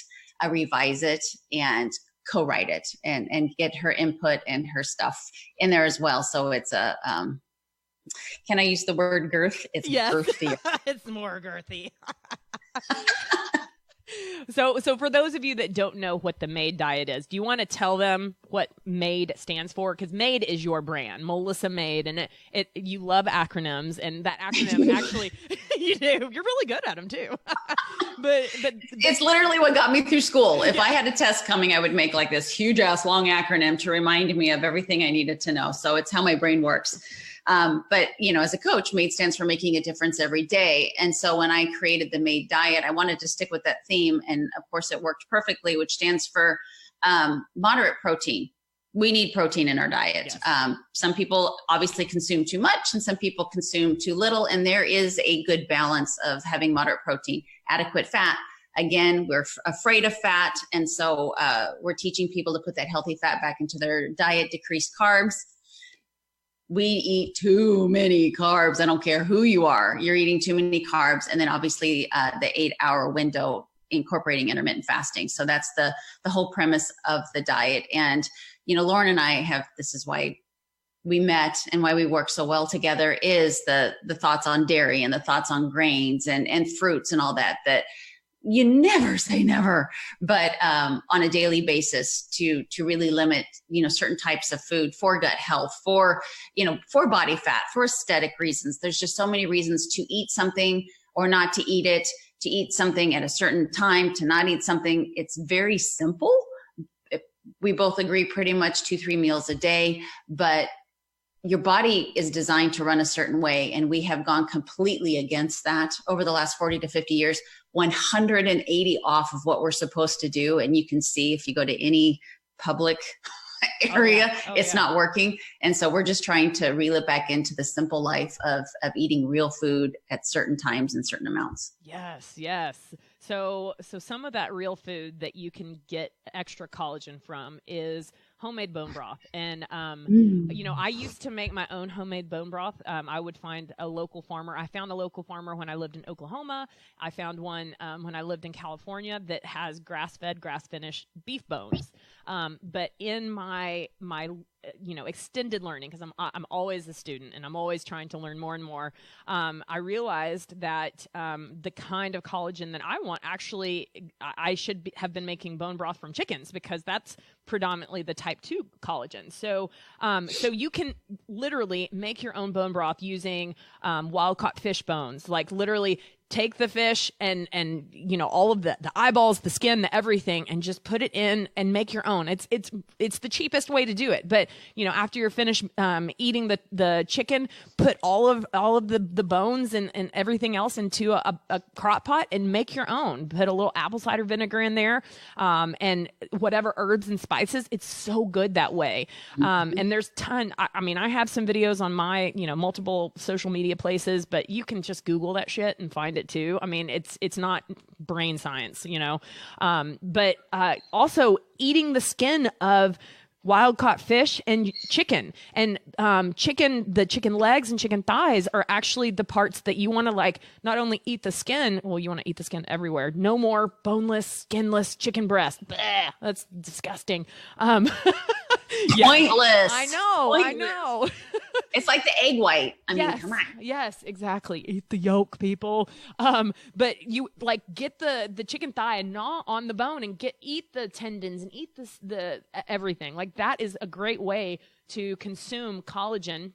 revise it, and co-write it and get her input and her stuff in there as well. So it's a, can I use the word girth? It's girthy. It's more girthy. So for those of you that don't know what the MAID diet is, do you want to tell them what MAID stands for? Because MAID is your brand, Melissa MAID, and you love acronyms, and that acronym actually you do. You're really good at them too. but it's literally what got me through school. If I had a test coming, I would make like this huge ass long acronym to remind me of everything I needed to know. So it's how my brain works. But, you know, as a coach, MAID stands for making a difference every day. And so when I created the MAID diet, I wanted to stick with that theme. And of course, it worked perfectly, which stands for moderate protein. We need protein in our diet. Yes. Some people obviously consume too much and some people consume too little. And there is a good balance of having moderate protein, adequate fat. Again, we're afraid of fat. And so we're teaching people to put that healthy fat back into their diet, decrease carbs. We eat too many carbs. I don't care who you are. You're eating too many carbs. And then obviously the 8-hour window incorporating intermittent fasting. So that's the whole premise of the diet. And, you know, Lauren and I this is why we met and why we work so well together is the thoughts on dairy and the thoughts on grains and fruits and all that you never say never, but on a daily basis to really limit, you know, certain types of food for gut health, for body fat, for aesthetic reasons. There's just so many reasons to eat something or not to eat it, to eat something at a certain time, to not eat something. It's very simple. We both agree pretty much 2-3 meals a day, but your body is designed to run a certain way. And we have gone completely against that over the last 40 to 50 years, 180 off of what we're supposed to do. And you can see if you go to any public area, it's not working. And so we're just trying to reel it back into the simple life of eating real food at certain times and certain amounts. Yes, yes. So some of that real food that you can get extra collagen from is homemade bone broth. And, you know, I used to make my own homemade bone broth. I would find a local farmer. I found a local farmer when I lived in Oklahoma. I found one when I lived in California that has grass-fed, grass-finished beef bones. But in my extended learning, because I'm always a student and I'm always trying to learn more and more, I realized that the kind of collagen that I want, actually, I should have been making bone broth from chickens because that's predominantly the type 2 collagen. So you can literally make your own bone broth using wild-caught fish bones, like literally take the fish and you know, all of the eyeballs, the skin, the everything, and just put it in and make your own. It's the cheapest way to do it. But you know, after you're finished eating the chicken, put all of the bones and everything else into a crock pot and make your own. Put a little apple cider vinegar in there, and whatever herbs and spices. It's so good that way. And there's I have some videos on my, you know, multiple social media places, but you can just Google that shit and find it too. I mean, it's not brain science, you know, but also eating the skin of wild-caught fish and chicken. And the chicken legs and chicken thighs are actually the parts that you want to, like, not only eat the skin, well, you want to eat the skin everywhere. No more boneless, skinless chicken breast. Bleh, that's disgusting. Pointless. I know. It's like the egg white. I mean, come on. Yes, exactly. Eat the yolk, people. But you like get the chicken thigh and gnaw on the bone and eat the tendons and eat the everything. Like that is a great way to consume collagen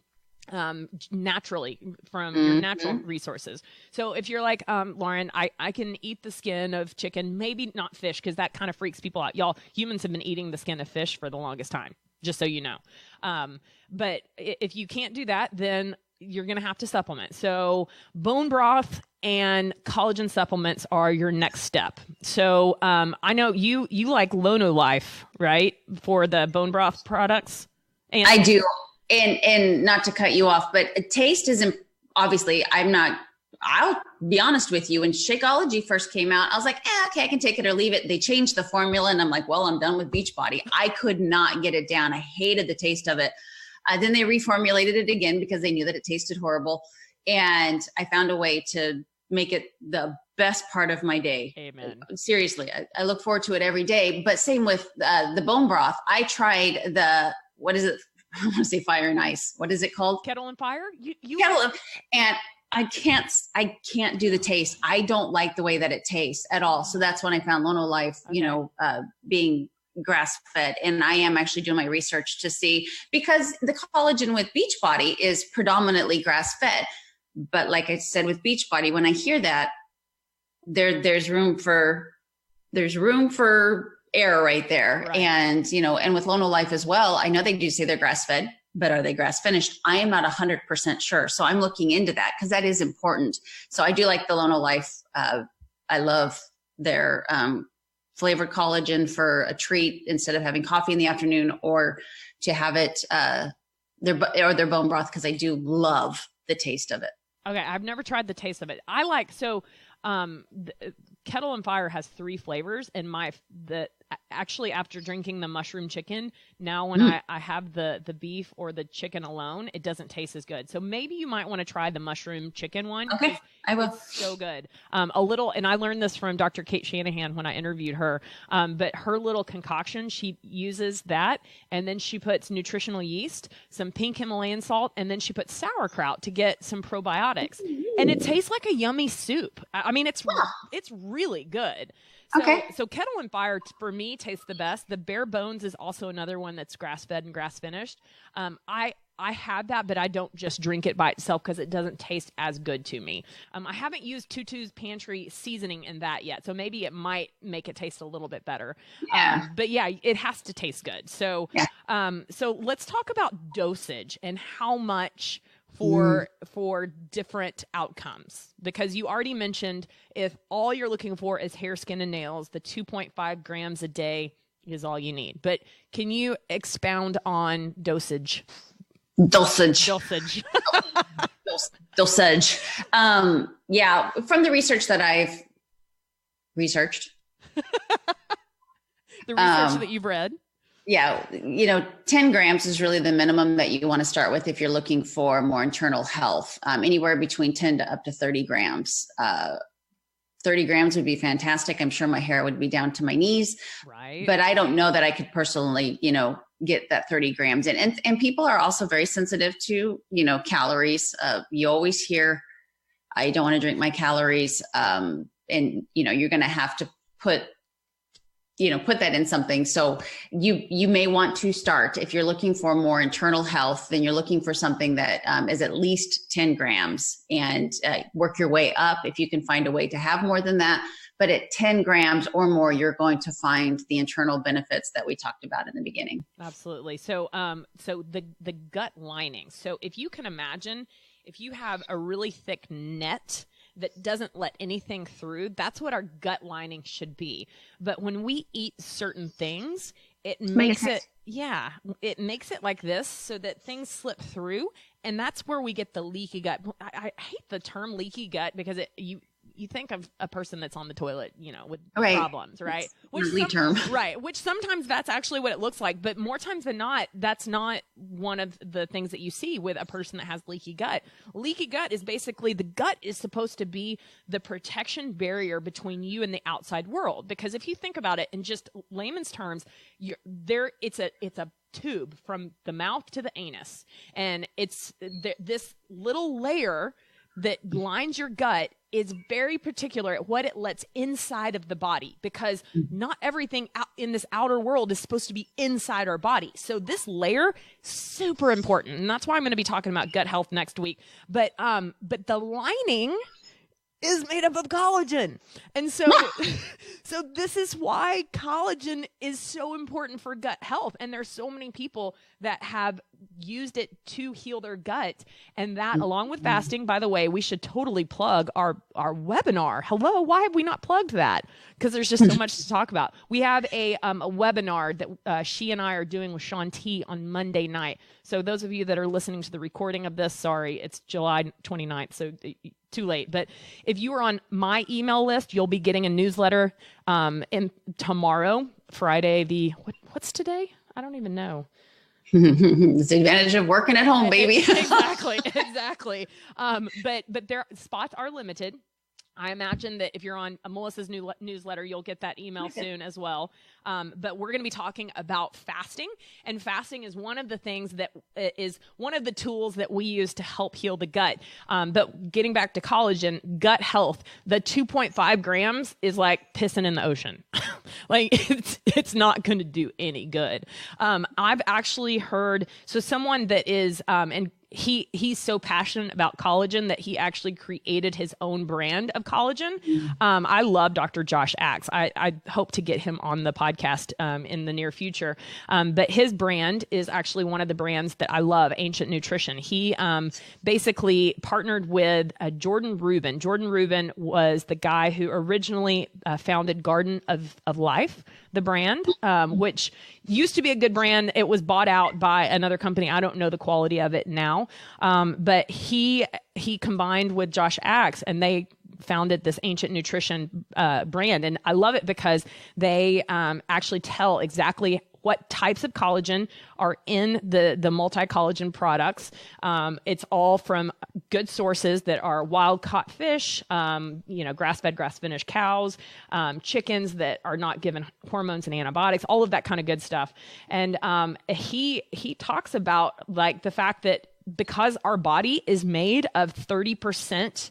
naturally from your natural resources. So if you're like, Lauren, I can eat the skin of chicken, maybe not fish, because that kind of freaks people out. Y'all, humans have been eating the skin of fish for the longest time, just so you know. But if you can't do that, then you're going to have to supplement. So bone broth and collagen supplements are your next step. So I know you like Lona Life, right? For the bone broth products. And I do. And not to cut you off, but taste isn't, obviously I'll be honest with you. When Shakeology first came out, I was like, okay, I can take it or leave it. They changed the formula and I'm like, well, I'm done with Beachbody. I could not get it down. I hated the taste of it. Then they reformulated it again because they knew that it tasted horrible. And I found a way to make it the best part of my day. Amen. Seriously, I look forward to it every day. But same with the bone broth. I tried what is it? I want to say fire and ice. What is it called? Kettle and fire? And I can't do the taste. I don't like the way that it tastes at all. So that's when I found Lona Life, being grass fed. And I am actually doing my research to see, because the collagen with Beachbody is predominantly grass fed. But like I said, with Beachbody, when I hear that, there's room for error right there. Right. And, and with Lona Life as well, I know they do say they're grass fed, but are they grass finished? I am not 100% sure. So I'm looking into that because that is important. So I do like the Lona Life. I love their, flavored collagen for a treat instead of having coffee in the afternoon, or to have it, their bone broth, because I do love the taste of it. Okay. I've never tried the taste of it. Kettle and Fire has 3 flavors, and actually after drinking the mushroom chicken, now when I have the beef or the chicken alone, it doesn't taste as good. So maybe you might want to try the mushroom chicken one. Okay, I will. It's so good. And I learned this from Dr. Kate Shanahan when I interviewed her, but her little concoction, she uses that, and then she puts nutritional yeast, some pink Himalayan salt, and then she puts sauerkraut to get some probiotics. And it tastes like a yummy soup. I mean, it's really good. So Kettle and Fire for me tastes the best. The Bare Bones is also another one that's grass fed and grass finished. I have that, but I don't just drink it by itself because it doesn't taste as good to me. I haven't used Tutu's Pantry seasoning in that yet, so maybe it might make it taste a little bit better. Yeah. But yeah, it has to taste good. So, so let's talk about dosage and how much for different outcomes, because you already mentioned if all you're looking for is hair, skin, and nails, the 2.5 grams a day is all you need. But can you expound on dosage? Dosage. Yeah. From the research that I've researched. The research that you've read. Yeah. 10 grams is really the minimum that you want to start with if you're looking for more internal health, anywhere between 10 to up to 30 grams. 30 grams would be fantastic. I'm sure my hair would be down to my knees, right? But I don't know that I could personally, get that 30 grams in. And people are also very sensitive to, calories. You always hear, I don't want to drink my calories. And, you're going to have to put that in something. So you may want to start, if you're looking for more internal health, then you're looking for something that is at least 10 grams, and work your way up if you can find a way to have more than that. But at 10 grams or more, you're going to find the internal benefits that we talked about in the beginning. Absolutely. So, so the gut lining. So if you can imagine, if you have a really thick net that doesn't let anything through, that's what our gut lining should be. But when we eat certain things, it makes it like this so that things slip through. And that's where we get the leaky gut. I hate the term leaky gut because you think of a person that's on the toilet, with problems, right? Which sometimes that's actually what it looks like. But more times than not, that's not one of the things that you see with a person that has leaky gut. Leaky gut is basically, the gut is supposed to be the protection barrier between you and the outside world. Because if you think about it in just layman's terms, it's a tube from the mouth to the anus. And it's this little layer that lines your gut is very particular at what it lets inside of the body, because not everything out in this outer world is supposed to be inside our body. So this layer, super important. And that's why I'm going to be talking about gut health next week. But the lining is made up of collagen. And so, so this is why collagen is so important for gut health. And there's so many people that have used it to heal their gut. And that, along with fasting, by the way, we should totally plug our webinar. Hello, why have we not plugged that? Because there's just so much to talk about. We have a webinar that she and I are doing with Shaun T on Monday night. So those of you that are listening to the recording of this, sorry, it's July 29th, so too late. But if you are on my email list, you'll be getting a newsletter in tomorrow, Friday, what's today? I don't even know. It's the advantage of working at home, baby. Exactly. But their spots are limited. I imagine that if you're on Melissa's newsletter, you'll get that email soon as well. But we're going to be talking about fasting, and fasting is one of the things that is one of the tools that we use to help heal the gut. But getting back to collagen, gut health, the 2.5 grams is like pissing in the ocean. Like it's not going to do any good. I've actually heard, so someone that is, and he's so passionate about collagen that he actually created his own brand of collagen. I love Dr. Josh Axe. I hope to get him on the podcast in the near future. But his brand is actually one of the brands that I love, Ancient Nutrition. He basically partnered with Jordan Rubin. Jordan Rubin was the guy who originally founded Garden of Life, the brand, which used to be a good brand. It was bought out by another company. I don't know the quality of it now. But he combined with Josh Axe, and they founded this Ancient Nutrition brand. And I love it because they actually tell exactly what types of collagen are in the multi-collagen products. It's all from good sources that are wild caught fish, grass-fed, grass-finished cows, chickens that are not given hormones and antibiotics, all of that kind of good stuff. And he talks about like the fact that because our body is made of 30%,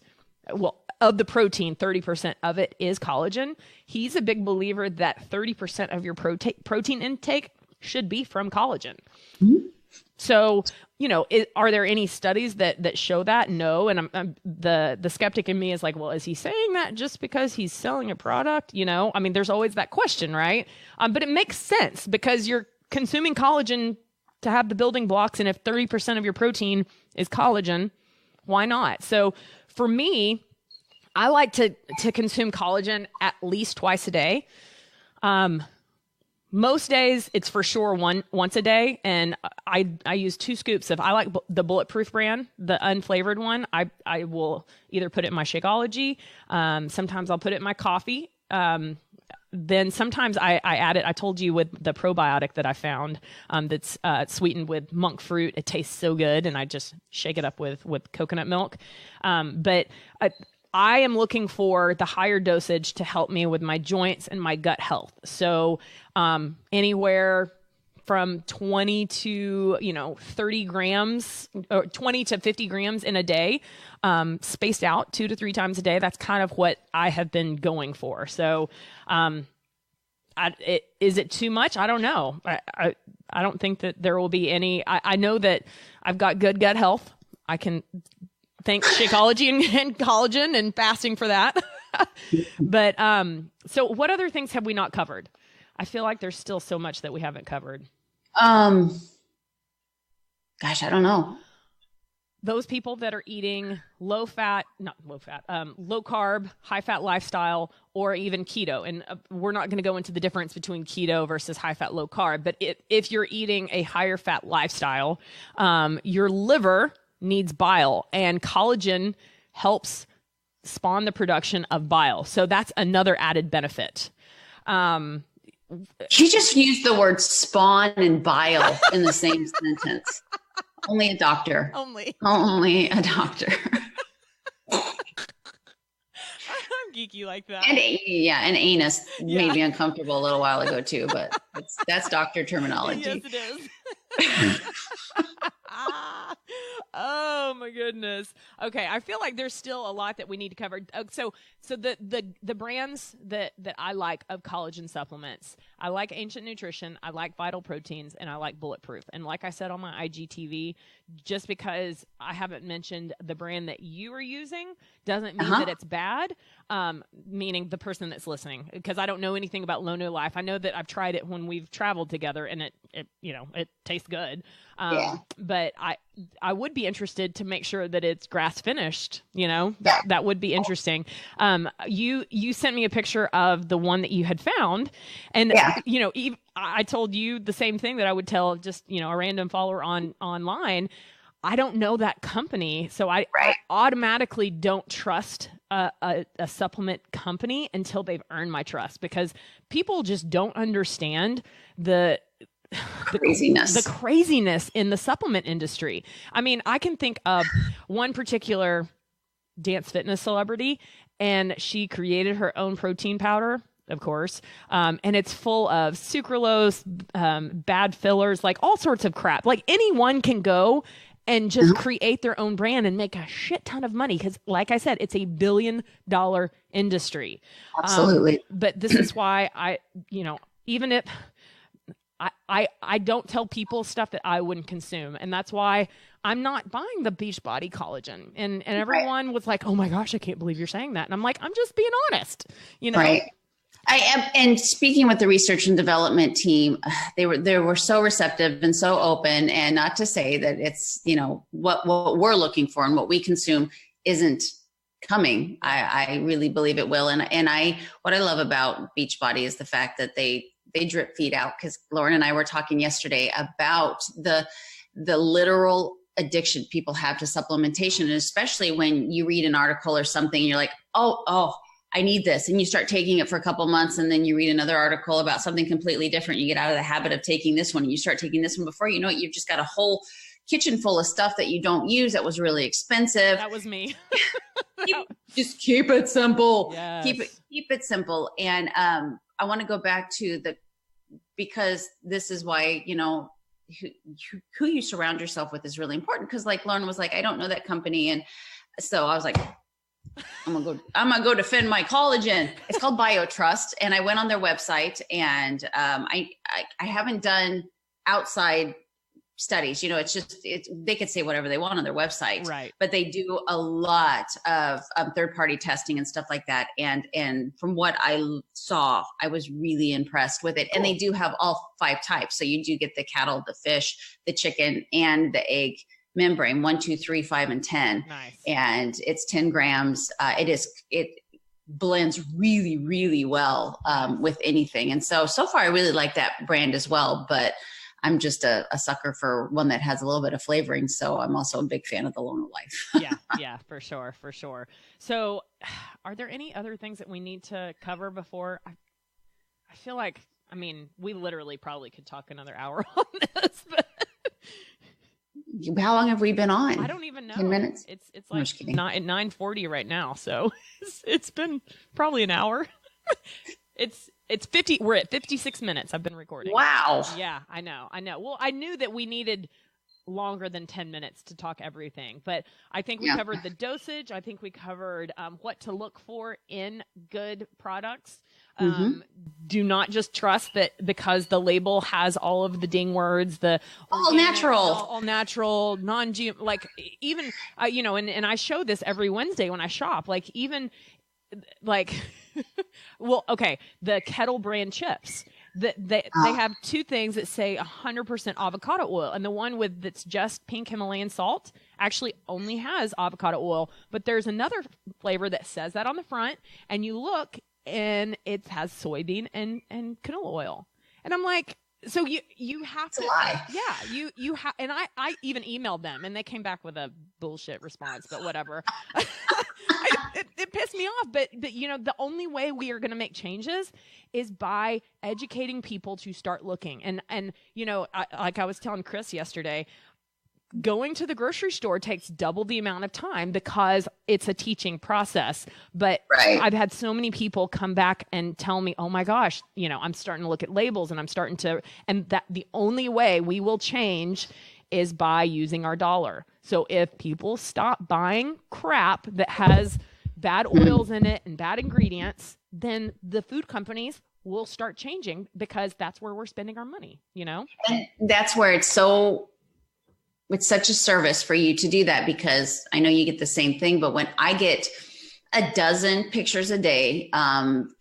of the protein, 30% of it is collagen. He's a big believer that 30% of your protein intake should be from collagen. Mm-hmm. So, are there any studies that show that? No. And the skeptic in me is like, well, is he saying that just because he's selling a product? There's always that question, right? But it makes sense because you're consuming collagen to have the building blocks. And if 30% of your protein is collagen, why not? So for me, I like to consume collagen at least twice a day. Most days it's for sure once a day. And I use 2 scoops of, I like the Bulletproof brand, the unflavored one. I will either put it in my Shakeology. Sometimes I'll put it in my coffee. Then sometimes I add it. I told you with the probiotic that I found that's sweetened with monk fruit. It tastes so good, and I just shake it up with coconut milk. But I am looking for the higher dosage to help me with my joints and my gut health. So anywhere from 20 to 30 grams, or 20 to 50 grams in a day, spaced out 2 to 3 times a day. That's kind of what I have been going for. So is it too much? I don't know. I don't think that there will be any. I know that I've got good gut health. I can thank Shakeology and collagen and fasting for that. But so what other things have we not covered? I feel like there's still so much that we haven't covered. Gosh, I don't know. Those people that are eating low carb, high fat lifestyle, or even keto. And we're not going to go into the difference between keto versus high fat, low carb. But if you're eating a higher fat lifestyle, your liver needs bile, and collagen helps spawn the production of bile. So that's another added benefit. She just used the word spawn and bile in the same sentence. Only a doctor. Only a doctor. I'm geeky like that. And anus made me uncomfortable a little while ago too, but that's doctor terminology. Yes, it is. Oh my goodness. Okay, I feel like there's still a lot that we need to cover. So the brands that I like of collagen supplements, I like Ancient Nutrition, I like Vital Proteins, and I like Bulletproof. And like I said on my IGTV, just because I haven't mentioned the brand that you are using doesn't mean that it's bad. Meaning the person that's listening, because I don't know anything about Lona Life. I know that I've tried it when we've traveled together, and it tastes good. But I would be interested to make sure that it's grass finished. That would be interesting. You sent me a picture of the one that you had found, and I told you the same thing that I would tell just a random follower online. I don't know that company, so I automatically don't trust a supplement company until they've earned my trust, because people just don't understand the craziness in the supplement industry. I mean, I can think of one particular dance fitness celebrity, and she created her own protein powder, of course. And it's full of sucralose, bad fillers, like all sorts of crap. Like anyone can go and just create their own brand and make a shit ton of money. Because like I said, it's $1 billion industry. Absolutely. But this is why even if I don't tell people stuff that I wouldn't consume. And that's why I'm not buying the Beachbody Collagen. And everyone was like, oh my gosh, I can't believe you're saying that. And I'm like, I'm just being honest, Right. I am. And speaking with the research and development team, they were so receptive and so open, and not to say that it's, what we're looking for and what we consume isn't coming. I really believe it will. And what I love about Beachbody is the fact that they drip feed out, because Lauren and I were talking yesterday about the literal addiction people have to supplementation. And especially when you read an article or something, and you're like, oh, I need this. And you start taking it for a couple months, and then you read another article about something completely different. You get out of the habit of taking this one, and you start taking this one. Before you know it, you've just got a whole kitchen full of stuff that you don't use that was really expensive. That was me. Just keep it simple. Yes. Keep it simple. And I want to go back to because this is why, who you surround yourself with is really important. Because like Lauren was like, I don't know that company. And so I was like, I'm gonna go defend my collagen. It's called BioTrust. And I went on their website, and I haven't done outside studies. They could say whatever they want on their website, right? But they do a lot of third-party testing and stuff like that. And from what I saw, I was really impressed with it. Cool. And they do have all 5 types. So you do get the cattle, the fish, the chicken, and the egg membrane, 1, 2, 3, 5, and 10. Nice. And it's 10 grams. It blends really, really well with anything. And so far I really like that brand as well, but I'm just a sucker for one that has a little bit of flavoring. So I'm also a big fan of the Lona Life. Yeah, for sure. So are there any other things that we need to cover before? I feel like, we literally probably could talk another hour on this, but how long have we been on? I don't even know. 10 minutes? It's like at 9:40 right now. So it's been probably an hour. It's 50. We're at 56 minutes. I've been recording. Wow. Yeah, I know. Well, I knew that we needed longer than 10 minutes to talk everything, but I think we covered the dosage. I think we covered what to look for in good products. Do not just trust that because the label has all of the ding words, the all natural, non-GM, like even, and I show this every Wednesday when I shop, like even like, well, okay, the Kettle brand chips. They have 2 things that say 100% avocado oil, and the one that's just pink Himalayan salt actually only has avocado oil. But there's another flavor that says that on the front, and you look and it has soybean and canola oil, and I'm like, so you have to lie. Yeah, you have, and I even emailed them, and they came back with a bullshit response, but whatever. It pissed me off, but the only way we are going to make changes is by educating people to start looking. And like I was telling Chris yesterday, going to the grocery store takes double the amount of time because it's a teaching process. But I've had so many people come back and tell me, oh my gosh, I'm starting to look at labels, and that the only way we will change is by using our dollar. So if people stop buying crap that has bad oils in it and bad ingredients, then the food companies will start changing, because that's where we're spending our money, And that's where it's such a service for you to do that, because I know you get the same thing, but when I get a dozen pictures a day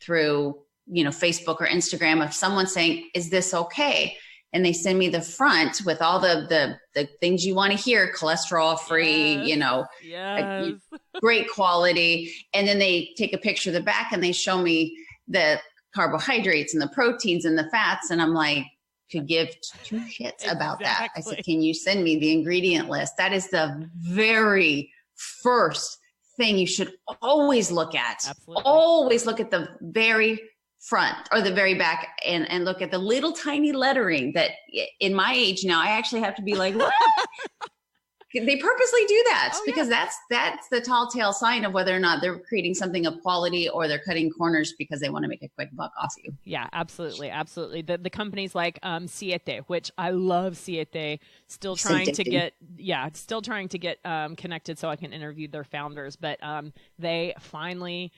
through, Facebook or Instagram of someone saying, is this okay? And they send me the front with all the things you want to hear, cholesterol free, yes. Great quality. And then they take a picture of the back and they show me the carbohydrates and the proteins and the fats. And I'm like, could give 2 shits about that. I said, can you send me the ingredient list? That is the very first thing you should always look at. Absolutely. Always look at the very front or the very back and look at the little tiny lettering that in my age now, I actually have to be like, what? They purposely do that because that's the tall tale sign of whether or not they're creating something of quality or they're cutting corners because they want to make a quick buck off you. Yeah, absolutely. Absolutely. The companies like Siete, which I love Siete, still trying to get connected so I can interview their founders. But they finally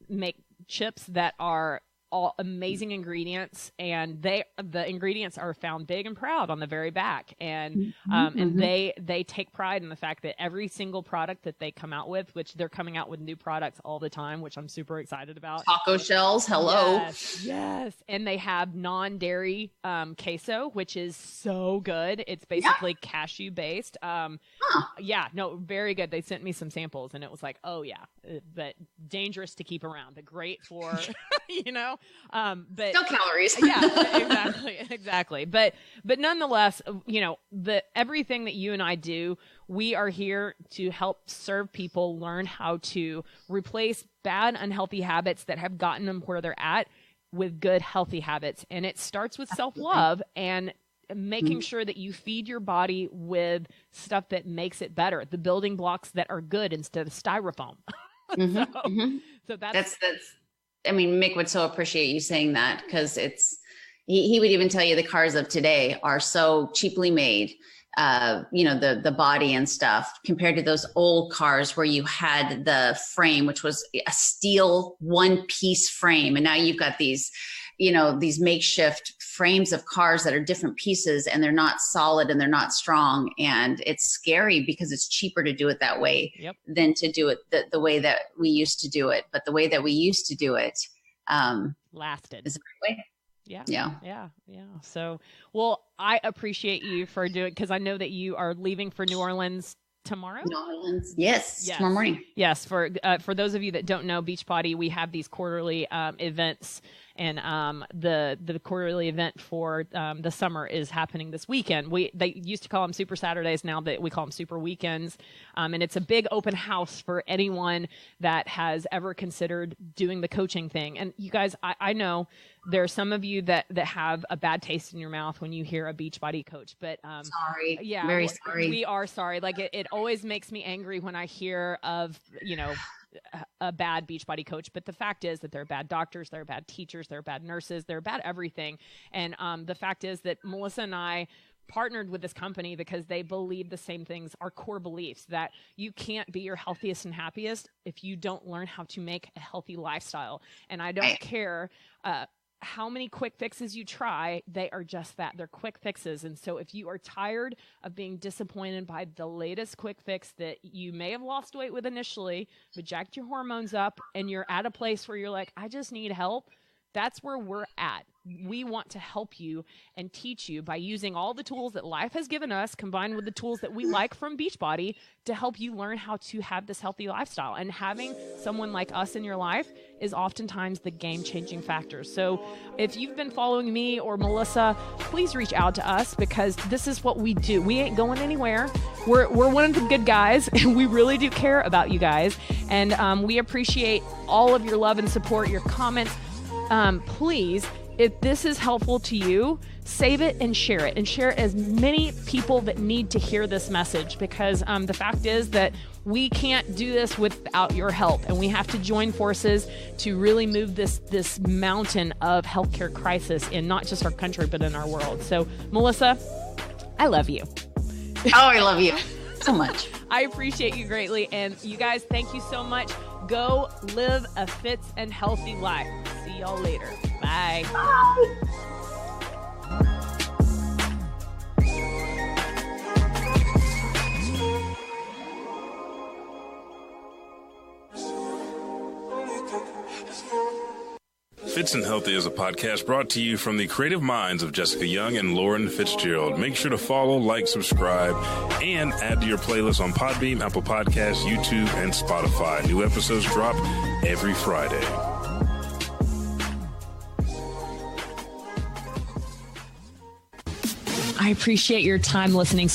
make chips that are all amazing ingredients, and the ingredients are found big and proud on the very back, and they take pride in the fact that every single product that they come out with, which they're coming out with new products all the time, which I'm super excited about. Taco shells, hello. Yes. And they have non-dairy queso, which is so good. It's basically cashew based. Very good. They sent me some samples and it was like, but dangerous to keep around, but great for but no calories. Exactly. But nonetheless, everything that you and I do, we are here to help serve people learn how to replace bad, unhealthy habits that have gotten them where they're at with good, healthy habits. And it starts with self-love and making sure that you feed your body with stuff that makes it better, the building blocks that are good instead of styrofoam. So that's I mean, Mick would so appreciate you saying that, because he would even tell you the cars of today are so cheaply made, the body and stuff, compared to those old cars where you had the frame, which was a steel one-piece frame. And now you've got these makeshift frames of cars that are different pieces, and they're not solid and they're not strong. And it's scary because it's cheaper to do it that way than to do it the way that we used to do it. But the way that we used to do it lasted. Is a great way. Yeah. So, well, I appreciate you for doing, because I know that you are leaving for New Orleans tomorrow. New Orleans. Yes. Tomorrow morning. Yes. For those of you that don't know Beachbody, we have these quarterly events. And the quarterly event for the summer is happening this weekend. They used to call them Super Saturdays. Now that we call them Super Weekends. And it's a big open house for anyone that has ever considered doing the coaching thing. And you guys, I know there are some of you that have a bad taste in your mouth when you hear a Beachbody coach. But sorry. Yeah. Very sorry. We are sorry. Like it always makes me angry when I hear of, a bad Beachbody coach. But the fact is that they're bad doctors, they're bad teachers, they're bad nurses, they're bad everything. And the fact is that Melissa and I partnered with this company because they believe the same things, our core beliefs, that you can't be your healthiest and happiest if you don't learn how to make a healthy lifestyle. And I don't care how many quick fixes you try, they are just that. They're quick fixes. And so if you are tired of being disappointed by the latest quick fix that you may have lost weight with initially, but jacked your hormones up, and you're at a place where you're like, I just need help, that's where we're at. We want to help you and teach you by using all the tools that life has given us, combined with the tools that we like from Beachbody, to help you learn how to have this healthy lifestyle. And having someone like us in your life is oftentimes the game-changing factor. So if you've been following me or Melissa, please reach out to us, because this is what we do. We ain't going anywhere. We're one of the good guys, and we really do care about you guys. And we appreciate all of your love and support, your comments. Please, if this is helpful to you, save it and share it, and share it as many people that need to hear this message, because the fact is that we can't do this without your help, and we have to join forces to really move this mountain of healthcare crisis in not just our country, but in our world. So, Melissa, I love you. Oh, I love you so much. I appreciate you greatly. And you guys, thank you so much. Go live a fit and healthy life. See y'all later. Bye. Bye. Fits and Healthy is a podcast brought to you from the creative minds of Jessica Young and Lauren Fitzgerald. Make sure to follow, like, subscribe, and add to your playlist on Podbean, Apple Podcasts, YouTube, and Spotify. New episodes drop every Friday. I appreciate your time listening.